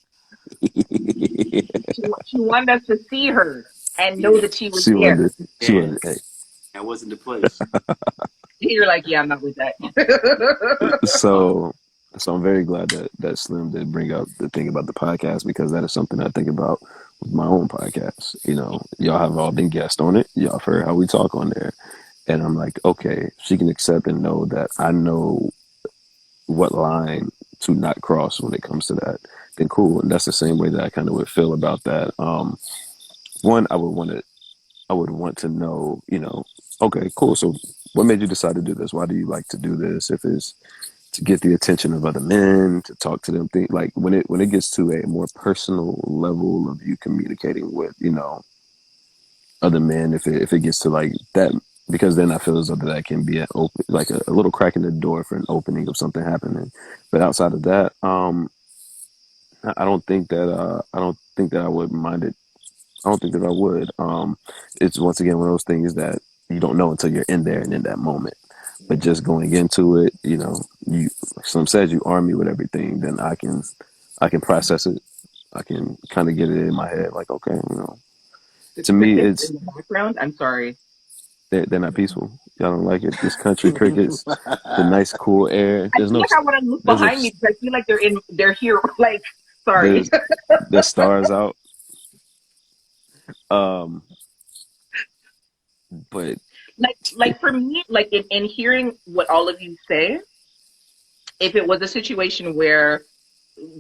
She wanted us to see her and know Yeah, that she was she there. wanted. She yeah, wanted. Hey. that wasn't the place. You're like, yeah, I'm not with that. Uh, So, so I'm very glad that Slim did bring up the thing about the podcast because that is something I think about with my own podcast. Y'all have all been guests on it. Y'all have heard how we talk on there, and I'm like, okay, she can accept and know that I know what line to not cross when it comes to that. Then cool, and that's the same way that I kind of would feel about that. One, I would want to I would want to know, okay, cool. So what made you decide to do this? Why do you like to do this? If it's to get the attention of other men, to talk to them, think like when it gets to a more personal level of you communicating with, other men, if it gets to like that, because then I feel as though that can be an open, like a little crack in the door for an opening of something happening. But outside of that, I don't think that I would mind it. I don't think that I would. It's once again one of those things that you don't know until you're in there and in that moment. But just going into it, you some says you arm me with everything, then I can process it. I can kind of get it in my head, like okay, The to me, crickets it's in the background. I'm sorry. they're not peaceful. Y'all don't like it. This country crickets, the nice cool air. I feel like I want to look There's a behind me because I feel like they're here. Like, sorry. there's there's stars out. Um, but Like for me, like in hearing what all of you say, if it was a situation where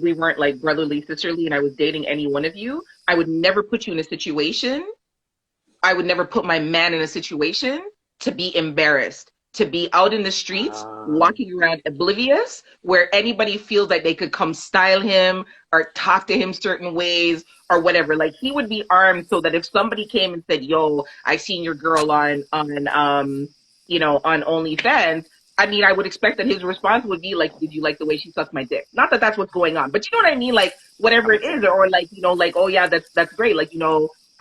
we weren't like brotherly, sisterly, and I was dating any one of you, I would never put you in a situation I would never put my man in a situation to be embarrassed, to be out in the streets, walking around oblivious, where anybody feels like they could come style him or talk to him certain ways or whatever. Like he would be armed so that if somebody came and said, "Yo, I seen your girl on OnlyFans," I mean, I would expect that his response would be like, "Did you like the way she sucked my dick?" Not that that's what's going on, but you know what I mean? Like whatever it is, or like like, "Oh yeah, that's great." Like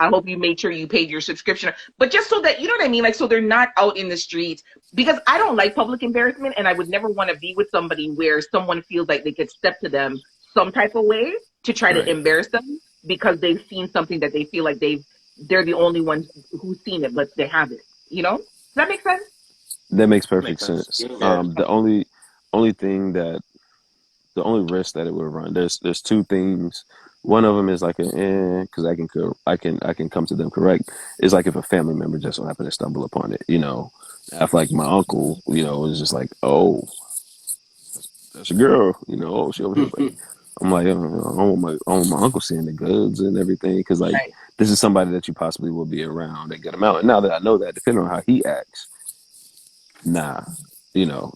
I hope you made sure you paid your subscription. But just so that, you know what I mean? Like, so they're not out in the streets because I don't like public embarrassment and I would never want to be with somebody where someone feels like they could step to them some type of way to try to right, embarrass them because they've seen something that they feel like they're the only ones who's seen it, but they haven't, Does that make sense? that makes perfect Makes sense. sense. Yeah. The only thing that the only risk that it would run. There's two things. One of them is like because I can come to them correct. It's like if a family member just so happened to stumble upon it. If like my uncle, is just like, oh, that's a girl. Oh, she over here. Like, I'm like, I want my uncle seeing the goods and everything because like Right. this is somebody that you possibly will be around and get him out. And now that I know that, depending on how he acts, nah,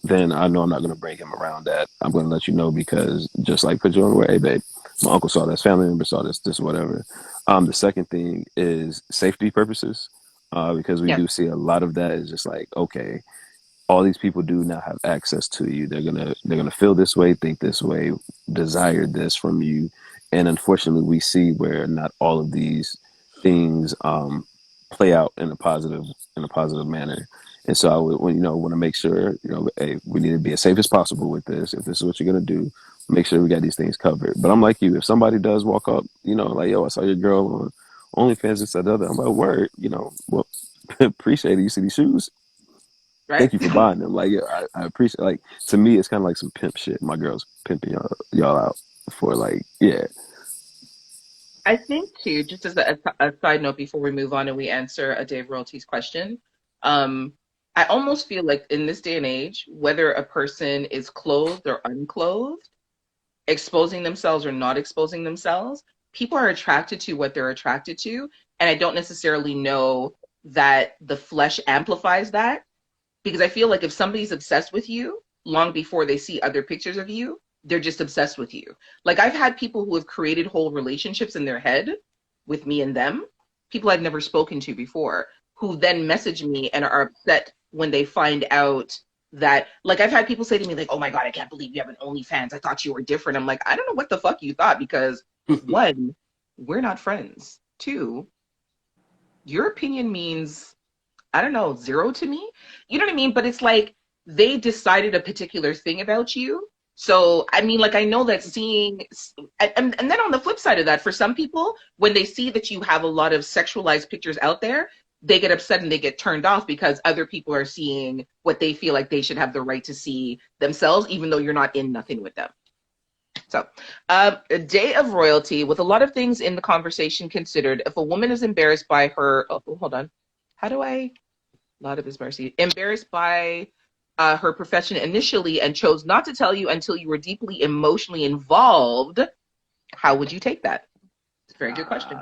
then I know I'm not going to bring him around that. I'm going to let you know because just like put you on the way, hey, babe, my uncle saw this, family member saw this, whatever. The second thing is safety purposes, because we Yes. do see a lot of that is just like, okay, all these people do now have access to you. They're gonna feel this way, think this way, desire this from you, and unfortunately, we see where not all of these things play out in a positive manner. And so I would, want to make sure, hey, we need to be as safe as possible with this. If this is what you're gonna do, make sure we got these things covered. But I'm like you, if somebody does walk up, like, yo, I saw your girl on OnlyFans, this, that, the other, I'm like, word, well, appreciate it. You see these shoes? Right. Thank you for buying them. Like, yeah, I appreciate. Like, to me, it's kind of like some pimp shit. My girl's pimping y'all out for like, yeah, I think too, just as a side note before we move on and we answer a Dave Royalty's question, um, I almost feel like in this day and age, whether a person is clothed or unclothed, exposing themselves or not exposing themselves, people are attracted to what they're attracted to. And I don't necessarily know that the flesh amplifies that because I feel like if somebody's obsessed with you long before they see other pictures of you, they're just obsessed with you. Like I've had people who have created whole relationships in their head with me and them, people I've never spoken to before, who then message me and are upset when they find out that, like, I've had people say to me, like, "Oh my God, I can't believe you have an OnlyFans. I thought you were different." I'm like, I don't know what the fuck you thought because one, we're not friends. Two, your opinion means I don't know, zero to me. You know what I mean? But it's like they decided a particular thing about you. So, I mean, like, I know that seeing, and then on the flip side of that, for some people, when they see that you have a lot of sexualized pictures out there, they get upset and they get turned off because other people are seeing what they feel like they should have the right to see themselves, even though you're not in nothing with them. So, a day of royalty with a lot of things in the conversation considered. If a woman is embarrassed by her, oh, hold on. How do I? A lot of his mercy. Embarrassed by her profession initially and chose not to tell you until you were deeply emotionally involved, how would you take that? It's a very good question.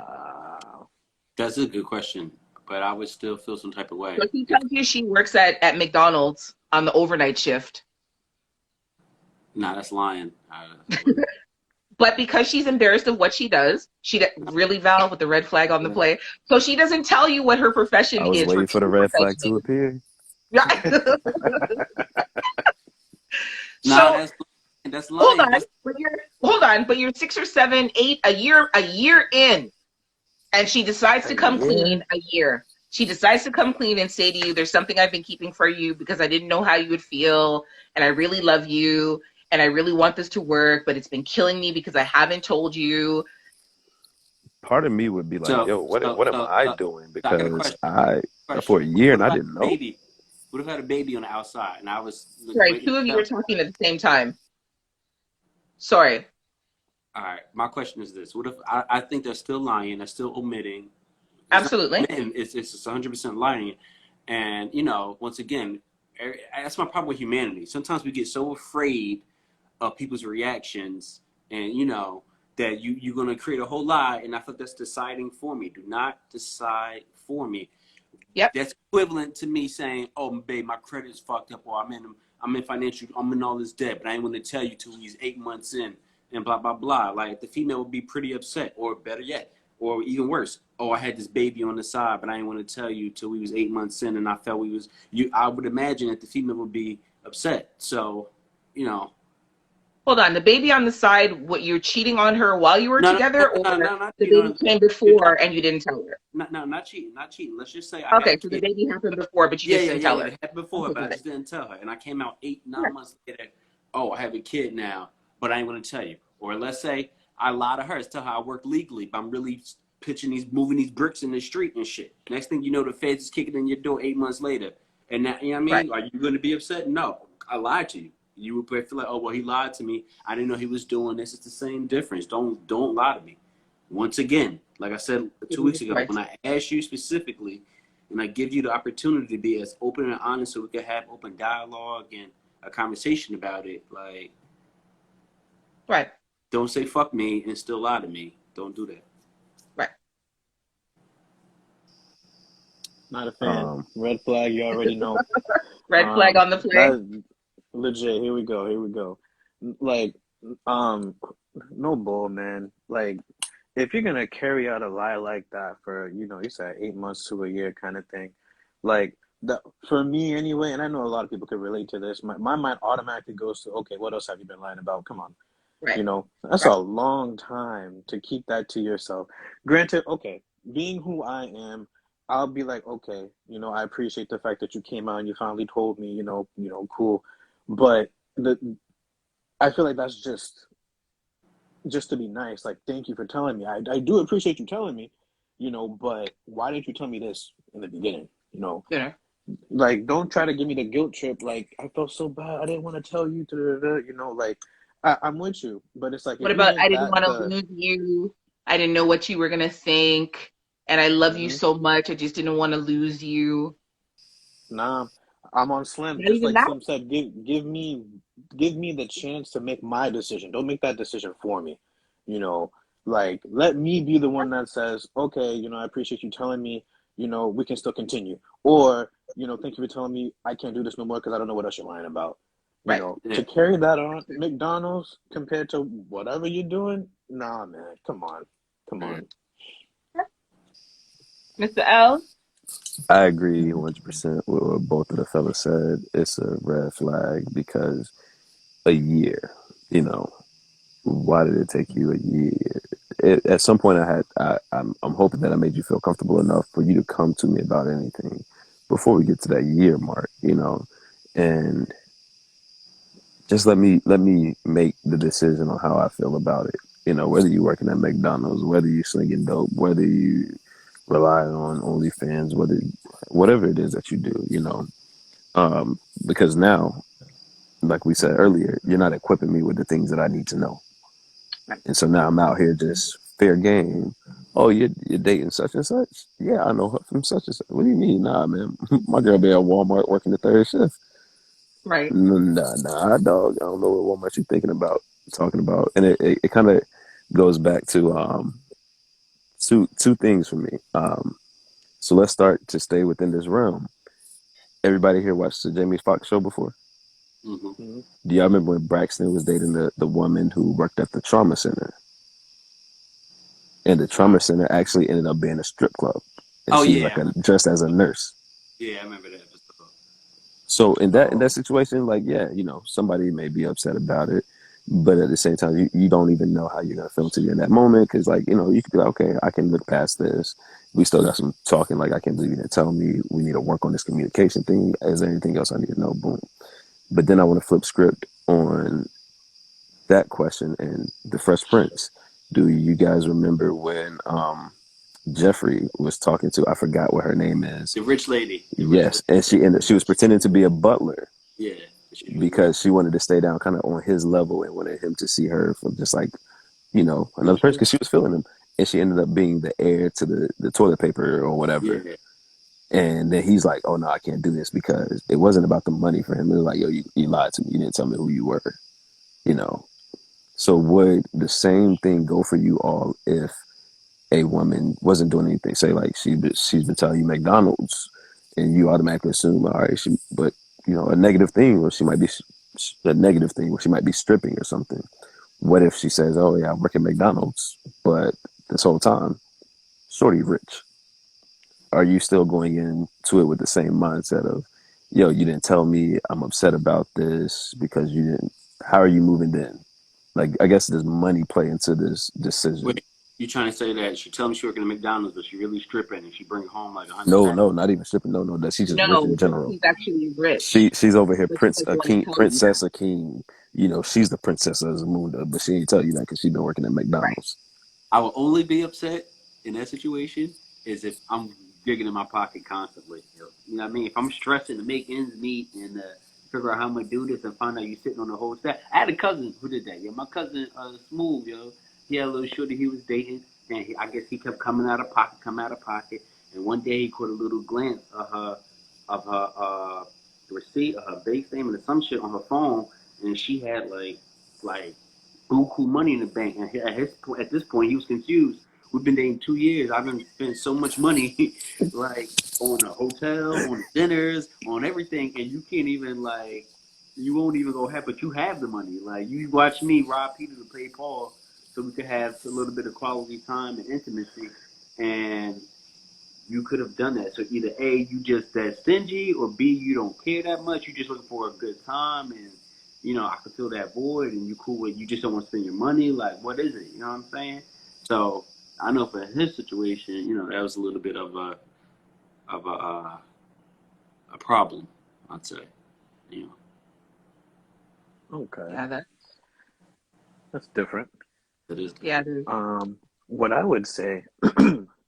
That's a good question. but I would still feel some type of way. So she tells you she works at McDonald's on the overnight shift. Nah, that's lying. But because she's embarrassed of what she does, really, Val, with the red flag on the Yeah. play. So she doesn't tell you what her profession I was is. Her waiting for the true red flag profession to appear. is. Nah, So that's hold lying. on, That's but you're 6 or 7, 8 a year in, and she decides A to come clean year. a year. She decides to come clean and say to you, "There's something I've been keeping for you because I didn't know how you would feel, and I really love you, and I really want this to work, but it's been killing me because I haven't told you." Part of me would be like, so yo, what so am so I so. doing? I got a Because question. I for Question. a year What and if I I had didn't a know. baby? What if I had a baby on the outside and I was Sorry, waiting two of to you tell? are talking at the same time. Sorry. All right, my question is this: what if I think they're still lying? They're still omitting. It's not Absolutely. omitting. It's just 100% lying. And once again, that's my problem with humanity. Sometimes we get so afraid of people's reactions, and that you're gonna create a whole lie. And I feel that's deciding for me. Do not decide for me. Yep. That's equivalent to me saying, "Oh, babe, my credit's fucked up, or I'm in all this debt, but I ain't going to tell you till he's 8 months in, and blah blah blah." Like the female would be pretty upset, or better yet, or even worse, "Oh, I had this baby on the side, but I didn't want to tell you till we was 8 months in, and I felt we was you." I would imagine that the female would be upset. So, you know, Hold on. The baby on the side, what, you're cheating on her while you were no, no, no, together, or no, no, not the cheating baby on. came You're not, before and you didn't tell her? not cheating, not cheating. Let's just say I had a Okay, so the kid. baby happened before, but you Yeah, just yeah, didn't yeah, tell yeah. her. It happened before, Okay, but I got it. just didn't tell her. And I came out eight, Okay. 9 months later. Oh, I have a kid now, but I ain't gonna tell you. Or let's say I lie to her, tell her I work legally, but I'm really moving these bricks in the street and shit. Next thing you know, the feds is kicking in your door 8 months later. And now, you know what I Right. mean? Are you gonna be upset? No, I lied to you. You would feel like, oh well, he lied to me. I didn't know he was doing this. It's the same difference. Don't lie to me. Once again, like I said Give 2 me the weeks ago, choice. when I asked you specifically, and I give you the opportunity to be as open and honest, so we can have open dialogue and a conversation about it. Like, Right. don't say fuck me and still lie to me. Don't do that. Right. Not a fan. Um, Red flag, you already know. Red flag on the play. That legit. Here we go. Here we go. Like, um, no bull, man. Like, if you're gonna carry out a lie like that for, you said 8 months to a year kind of thing, like the for me anyway, and I know a lot of people could relate to this. My mind automatically goes to, okay, what else have you been lying about? Come on, Right. that's Right. a long time to keep that to yourself. Granted, okay, being who I am, I'll be like, okay, I appreciate the fact that you came out and you finally told me, cool. But the I feel like that's just to be nice. Like, thank you for telling me. I do appreciate you telling me, but why didn't you tell me this in the beginning? You know. Like, don't try to give me the guilt trip. Like, I felt so bad. I didn't want to tell you. Da, da, da, like, I'm with you, but it's like What if you about make I didn't that want to the lose you. I didn't know what you were gonna think, and I love you mhm. so much. I just didn't want to lose you. Nah, I'm on Slim. Not Just even like that. Slim said, give me the chance to make my decision. Don't make that decision for me. You know, like let me be the one that says, okay, I appreciate you telling me. We can still continue. Or, thank you for telling me I can't do this no more because I don't know what else you're lying about. Right. Yeah. To carry that on McDonald's compared to whatever you're doing, nah, man. Come on, come Yeah. on. Mr. L. I agree 100% with what both of the fellas said. It's a red flag because a year, you know, why did it take you a year? At some point, I'm hoping that I made you feel comfortable enough for you to come to me about anything before we get to that year mark, and just let me make the decision on how I feel about it. Whether you're working at McDonald's, whether you're slinging dope, whether you rely on OnlyFans, whatever it is that you do, because now, like we said earlier, you're not equipping me with the things that I need to know. Right. And so now I'm out here just fair game. Oh, you're dating such and such? Yeah, I know her from such and such. What do you mean? Nah, man. My girl be at Walmart working the third shift. Right. Nah, dog. I don't know what Walmart you thinking about, talking about. And it kind of goes back to two things for me. So let's start to stay within this realm. Everybody here watched the Jamie Foxx show before? Mm-hmm. Mhm. Do y'all remember when Braxton was dating the woman who worked at the trauma center? And the Uh, trauma center actually ended up being a strip club. And oh she was yeah, like dressed as a nurse. yeah, I remember that episode. So in Oh, that situation, like, yeah, somebody may be upset about it, but at the same time, you don't even know how you're gonna feel until you're in that moment. Because, like, you could be like, okay, I can look past this. We still got some talking. Like, I can't believe you didn't tell me. We need to work on this communication thing. Is there anything else I need to know? Boom. But then I want to flip script on that question and the Fresh Prince. Do you guys remember when Jeffrey was talking to, I forgot what her name is. The rich lady, the rich Yes, lady. and she was pretending to be a butler Yeah, she was rich. because she wanted to stay down kind of on his level and wanted him to see her from just like, another person because she was feeling him. And she ended up being the heir to the toilet paper or whatever. Yeah. And then he's like, oh, no, I can't do this because it wasn't about the money for him. It was like, yo, you lied to me. You didn't tell me who you were, you know. So would the same thing go for you all if a woman wasn't doing anything? Say like she's been telling you McDonald's, and you automatically assume, all right, but a negative thing, or she might be a negative thing, where she might be stripping or something. What if she says, oh yeah, I work at McDonald's, but this whole time, shorty rich? Are you still going into it with the same mindset of, yo, you didn't tell me, I'm upset about this because you didn't? How are you moving then? Like, I guess does money play into this decision? Wait, you trying to say that she told me she working at McDonald's, but she really stripping and she bring home like 100 No, grand? no, not even stripping. No, no, that she's just rich No, in that general. he's actually rich, She's over here, but she prince, doesn't a want to king, tell you that. princess, a king. She's the princess of Zamunda, but she ain't tell you that because she's been working at Right. McDonald's. I will only be upset in that situation is if I'm digging in my pocket constantly. You know what I mean? If I'm stressing to make ends meet and figure out how I'm gonna do this and find out you sitting on the whole stack. I had a cousin who did that. My cousin Smooth, he had a little shorty he was dating, and I guess he kept coming out of pocket, and one day he caught a little glance of her receipt, of her bank statement, or some shit on her phone, and she had like buku money in the bank. And at this point, he was confused. We've been dating 2 years. I've been spent so much money, like on a hotel, on dinners, on everything, and you can't even you won't even go ahead, but you have the money. Like you watch me rob Peter to pay Paul, so we could have a little bit of quality time and intimacy, and you could have done that. So either A, you just that stingy, or B, you don't care that much. You just looking for a good time, and I could fill that void, and you cool with you just don't want to spend your money. Like, what is it? You know what I'm saying? So I know for his situation, that was a little bit of a problem. I'd say, you know, okay, Yeah, that's different. that is yeah, different. What I would say,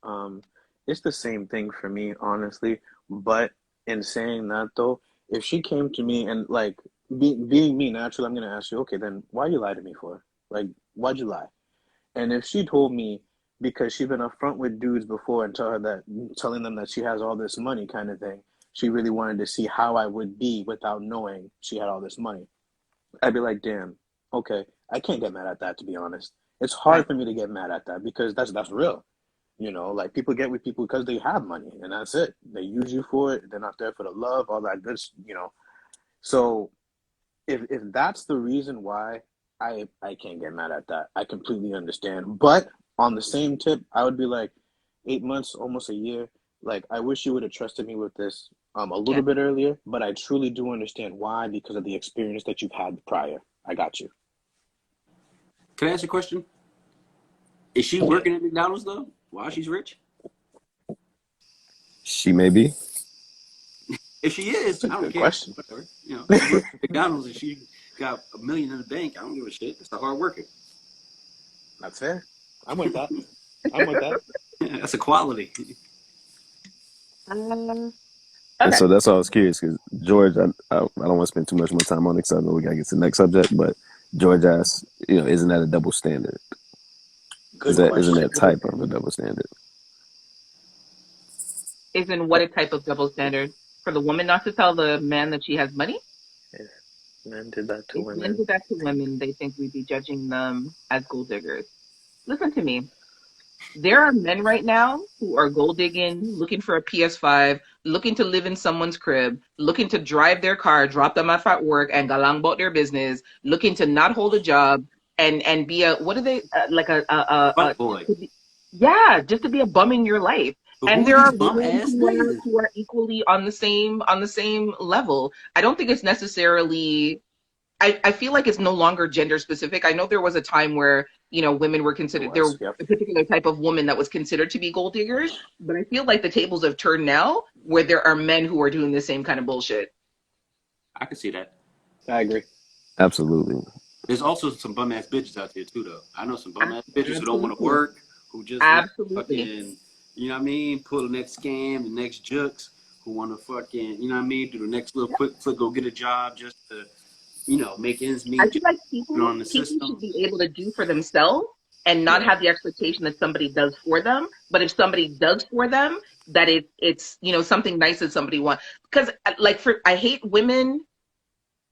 um, it's the same thing for me, honestly. But in saying that, though, if she came to me and being me naturally, I'm gonna ask you, okay, then why you lie to me for? Like, why'd you lie? And if she told me because she'd been upfront with dudes before and telling them that she has all this money, kind of thing, she really wanted to see how I would be without knowing she had all this money. I'd be like, damn, okay, I can't get mad at that, to be honest. It's right. hard for me to get mad at that because that's real. Like people get with people because they have money and that's it. They use you for it. They're not there for the love, all that good. So if that's the reason why, I can't get mad at that. I completely understand. But on the same tip, I would be like 8 months, almost a year. Like I wish you would have trusted me with this a Yeah. little bit earlier, but I truly do understand why because of the experience that you've had prior. I got you. Can I ask a question? Is she Yeah. working at McDonald's though? While she's rich? She may be. If she It's is, a I don't good care. question. Whatever. She works at McDonald's and she got $1 million in the bank. I don't give a shit. That's the hard worker. That's fair. I'm with that. I'm with that. That's a quality. Um, And okay. so that's why I was curious because George, I don't want to spend too much more time on it because I know we got to get to the next subject. But George asked, isn't that a double standard? Good Isn't question. that type of a double standard? Isn't what a type of double standard for the woman not to tell the man that she has money? If men did that to If men women, did that to women, they think we'd be judging them as gold diggers. Listen to me. There are men right now who are gold digging, looking for a PS5, looking to live in someone's crib, looking to drive their car, drop them off at work, and galang about their business, looking to not hold a job and be a what are they like Fuck boy. to be, yeah, just to be a bum in your life. But And who are there are these bum women ass niggas? who are equally on the same level. I don't think it's necessarily I feel like it's no longer gender specific. I know there was a time where, you know, women were It considered there was. were Yep. a particular type of woman that was considered to be gold diggers, but I feel like the tables have turned now where there are men who are doing the same kind of bullshit. I can see that. I agree. Absolutely. There's also some bum ass bitches out there too, though. I know some bum ass bitches who don't want to Absolutely. work, who just want to Absolutely. fucking, you know what I mean, pull the next scam, the next jukes, who want to fucking, you know what I mean, do the next little quick flick, go get a job just to, you know, make ends I meet, feel just like put it on the people should system. be able to do for themselves and not Yeah, have the expectation that somebody does for them. But if somebody does for them, that it's you know something nice that somebody wants. Because like for I hate women.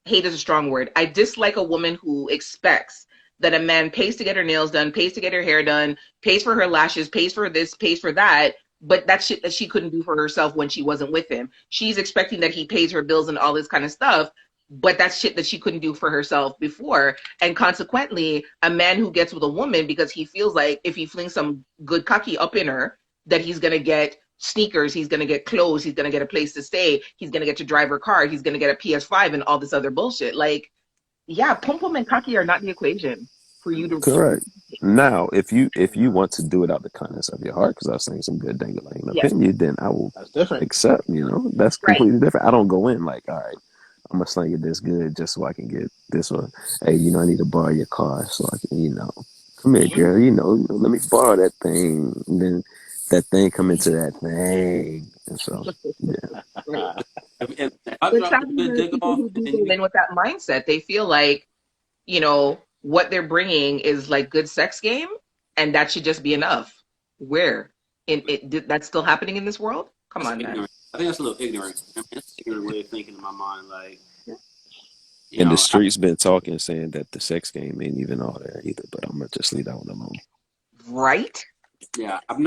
Hate is a strong word. I dislike a woman who expects that a man pays to get her nails done, pays to get her hair done, pays for her lashes, pays for this, pays for that, but that shit that she couldn't do for herself when she wasn't with him. She's expecting that he pays her bills and all this kind of stuff, but that's shit that she couldn't do for herself before. And consequently, a man who gets with a woman because he feels like if he flings some good cocky up in her, that he's gonna get sneakers, he's gonna get clothes, he's gonna get a place to stay, he's gonna get to drive her car, he's gonna get a PS5 and all this other bullshit. Like, yeah, pum pum and cocky are not the equation for you to. Correct. Now, if you want to do it out the kindness of your heart, because I was saying some good dangling Yes, opinion, then I will That's different. accept. That's right. completely different. I don't go in like, all right, I'm gonna sling it this good just so I can get this one. Hey, I need to borrow your car so I can, come here, girl. Let me borrow that thing. And then that thing come into that thing, and so yeah, Right. if I But drop the sadly, good there are dig people off who do and go you, in with that mindset. They feel like, you know, what they're bringing is like good sex game, and that should just be enough. Where that's still happening in this world? Come that's on, man. ignorant. I think that's a little ignorant. I mean, that's an ignorant way of thinking in my mind. Like, Yeah. you and the know, streets been talking, saying that the sex game ain't even all there either. But I'm gonna just leave that one alone. Right? yeah, I've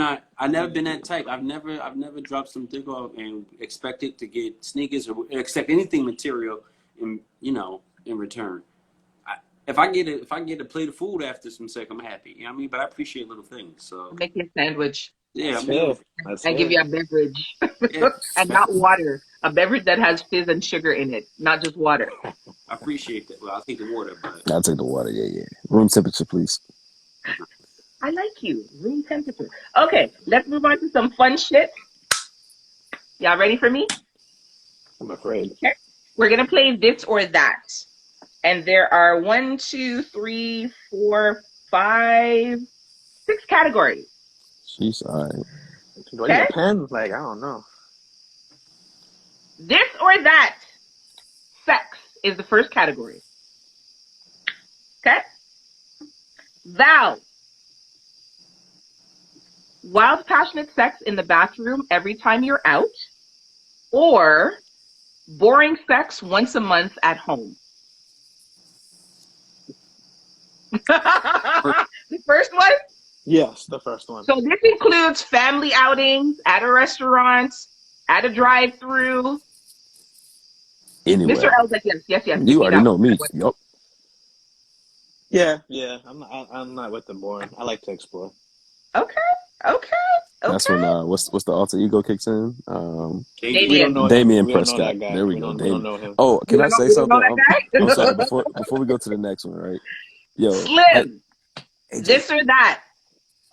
never been that type. I've never dropped some dig off and expected to get sneakers or expect anything material in return. I, if I get a plate of food after some sex, I'm happy. You know what I mean? But I appreciate little things. So Make you a sandwich yeah, That's I'm doing fair. it. That's and give fair. you a beverage Yeah, and not water. A beverage that has fizz and sugar in it, not just water. I appreciate that. Well, I'll take the water, but I'll take the water. Yeah, yeah. Room temperature, please. I like you. Room temperature. Okay, let's move on to some fun shit. Y'all ready for me? I'm afraid. Okay. We're gonna play this or that. And there are one, two, three, four, five, six categories. She's all right. Do I need Okay? a pen? Like, I don't know. This or that. Sex is the first category. Okay? Val, wild passionate sex in the bathroom every time you're out, or boring sex once a month at home. first, The first one. Yes, the first one. So this includes family outings at a restaurant, at a drive-through. Mr. Anywhere. L's like, yes, yes, yes. Give You me already that know one. That me. one. Yup. Yeah, yeah. I'm not with the boring. I like to explore. Okay, okay, That's when okay. what's the alter ego kicks in? Damien. We don't Damien, know him. Damian We don't know Prescott. that guy. There we We go. don't. We don't Damien. know him. Oh, can I say we don't know something? that I'm sorry. guy. Before we go to the next one, right? Yo, Slim, AJ. this or that.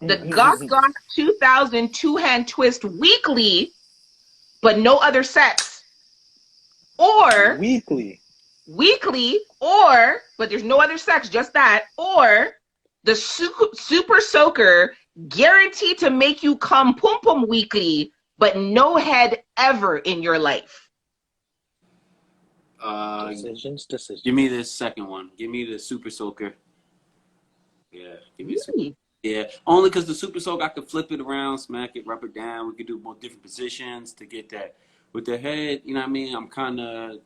The Goth Goth 2000 two-hand twist weekly, but no other sex. Or Weekly. weekly, or, but there's no other sex, just that. Or the super soaker guaranteed to make you come pum pum weekly, but no head ever in your life. Decisions. Give me this second one. Give me the super soaker. Yeah, give me the super. Really? Yeah, only because the super soak I could flip it around, smack it, rub it down. We could do more different positions to get that. With the head, you know what I mean? I'm kind of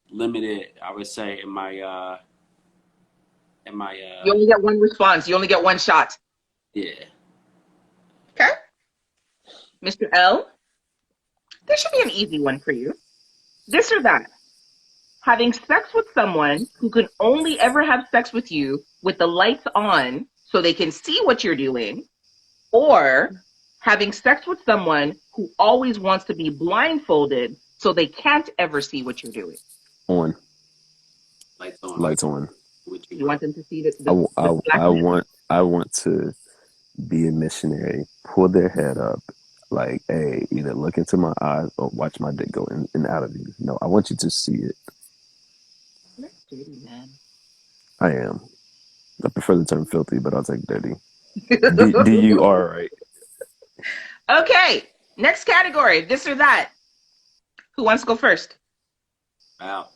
limited, I would say, in my You only get one response. You only get one shot. yeah. Mr. L, this should be an easy one for you. This or that. Having sex with someone who can only ever have sex with you with the lights on so they can see what you're doing, or having sex with someone who always wants to be blindfolded so they can't ever see what you're doing. On. Lights on. Lights on. You want them to see the I want to be a missionary, pull their head up, like, hey, either look into my eyes or watch my dick go in and out of you. No, I want you to see it. You're dirty, man. I am. I prefer the term filthy, but I'll take dirty. DUR, right? Okay, next category. This or that. Who wants to go first? Wow.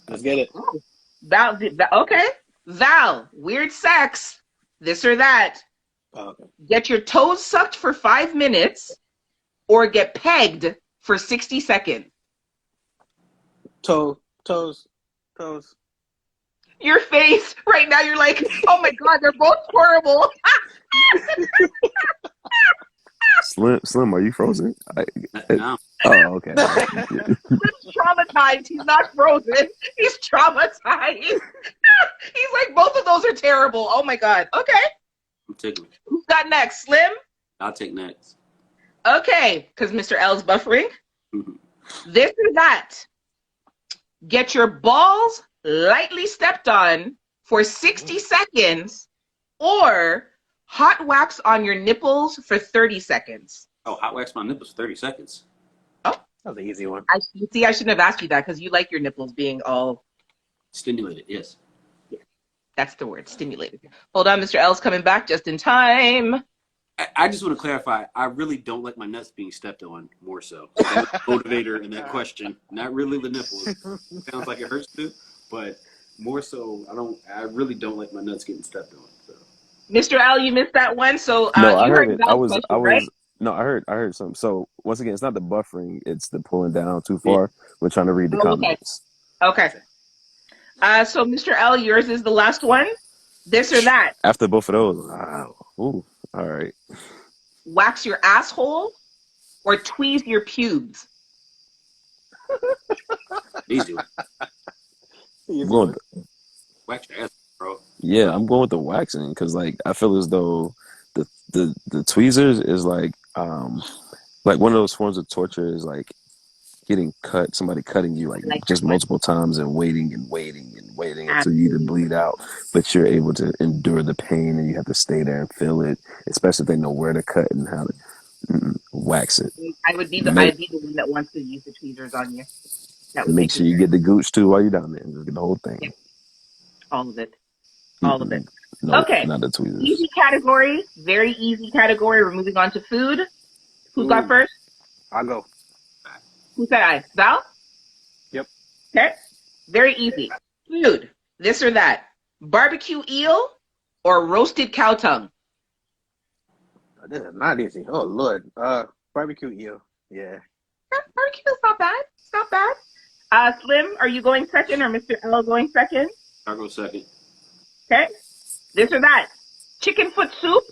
Let's get it. Oh, Val, okay. Val, weird sex. This or that. Oh, okay. Get your toes sucked for 5 minutes or get pegged for 60 seconds. Toes. Your face right now, you're like, oh my God, they're both horrible. Slim, are you frozen? No. Oh, okay. He's traumatized. He's not frozen. He's traumatized. He's like, both of those are terrible. Oh my God. Okay. I'm tickling. Who's got next? Slim? I'll take next. Okay, because Mr. L's buffering. This or that. Get your balls lightly stepped on for 60 seconds or hot wax on your nipples for 30 seconds. Oh, hot wax my nipples for 30 seconds. Oh, That was an easy one. you see, I shouldn't have asked you that because you like your nipples being all... Stimulated, yes. Yeah, that's the word, stimulated. Hold on, Mr. L's coming back just in time. I just want to clarify, I really don't like my nuts being stepped on, more so. That was the motivator in that question. Not really the nipples. Sounds like it hurts too, but more so, I really don't like my nuts getting stepped on. So. Mr. L, you missed that one, so No, I you heard heard it. Val's question, right? No, I heard something. So once again, it's not the buffering; it's the pulling down too far. We're trying to read the Oh, okay. comments. Okay. So, Mr. L, yours is the last one. This or that. After both of those, wow. Ooh, all right. Wax your asshole or tweeze your pubes. Easy one. I'm going Wax your ass, bro. yeah, I'm going with the waxing because, like, I feel as though the tweezers is like one of those forms of torture is like getting cut, somebody cutting you like just multiple times and waiting until you either bleed out, but you're able to endure the pain and you have to stay there and feel it, especially if they know where to cut and how to wax it. I'd be the one that wants to use the tweezers on you. That would make sure you get the gooch too while you're down there and just get the whole thing. Yeah. All of it. All of it. No, okay. Not the tweezers. Easy category. Very easy category. We're moving on to food. Who's got first? I'll go. Who said I? Val? Yep. Okay. Very easy. Food. This or that. Barbecue eel or roasted cow tongue? This is not easy. Oh, Lord. Barbecue eel. Yeah. Barbecue is not bad. It's not bad. Slim, are you going second or Mr. L going second? I'll go second. Okay. This or that. Chicken foot soup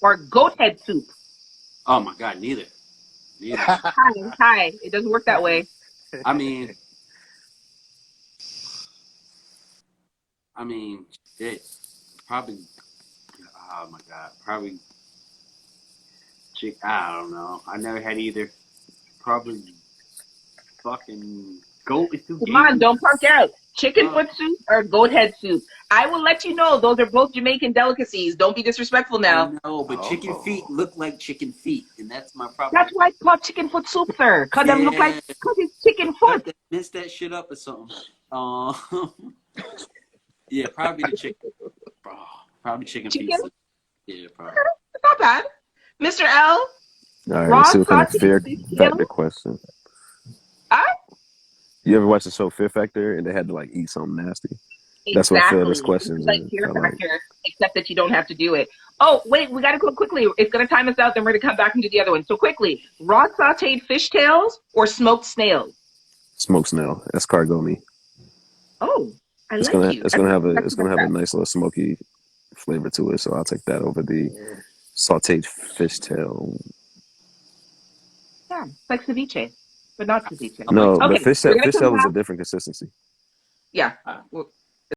or goat head soup? Oh, my God, neither. Hi. It doesn't work that way. I mean, shit. Probably, oh, my God. Probably, I don't know. I never had either. Probably fucking goat is too. Come on, don't punk out. Chicken foot soup or goat head soup? I will let you know those are both Jamaican delicacies. Don't be disrespectful now. No, but chicken feet look like chicken feet, and that's my problem. That's why it's called chicken foot soup, sir. Because them look like, because it's chicken foot. Mess that shit up or something. Yeah, probably the chicken. Probably chicken feet. Yeah, probably. It's not bad. Mr. L. All right, let's see what kind of fear factor question. You ever watch the show Fear Factor and they had to like eat something nasty? Exactly. That's what I feel this question is. Like Fear Factor, except that you don't have to do it. Oh, wait, we got to go quickly. It's going to time us out, then we're going to come back and do the other one. So quickly, raw sauteed fishtails or smoked snails? Smoked snail. That's cargomi. Oh, It's gonna have a nice little smoky flavor to it, so I'll take that over the sauteed fishtail. It's like ceviche, but not ceviche. I like No, but Okay, we're gonna fish come tail is a back. different consistency. Yeah, I,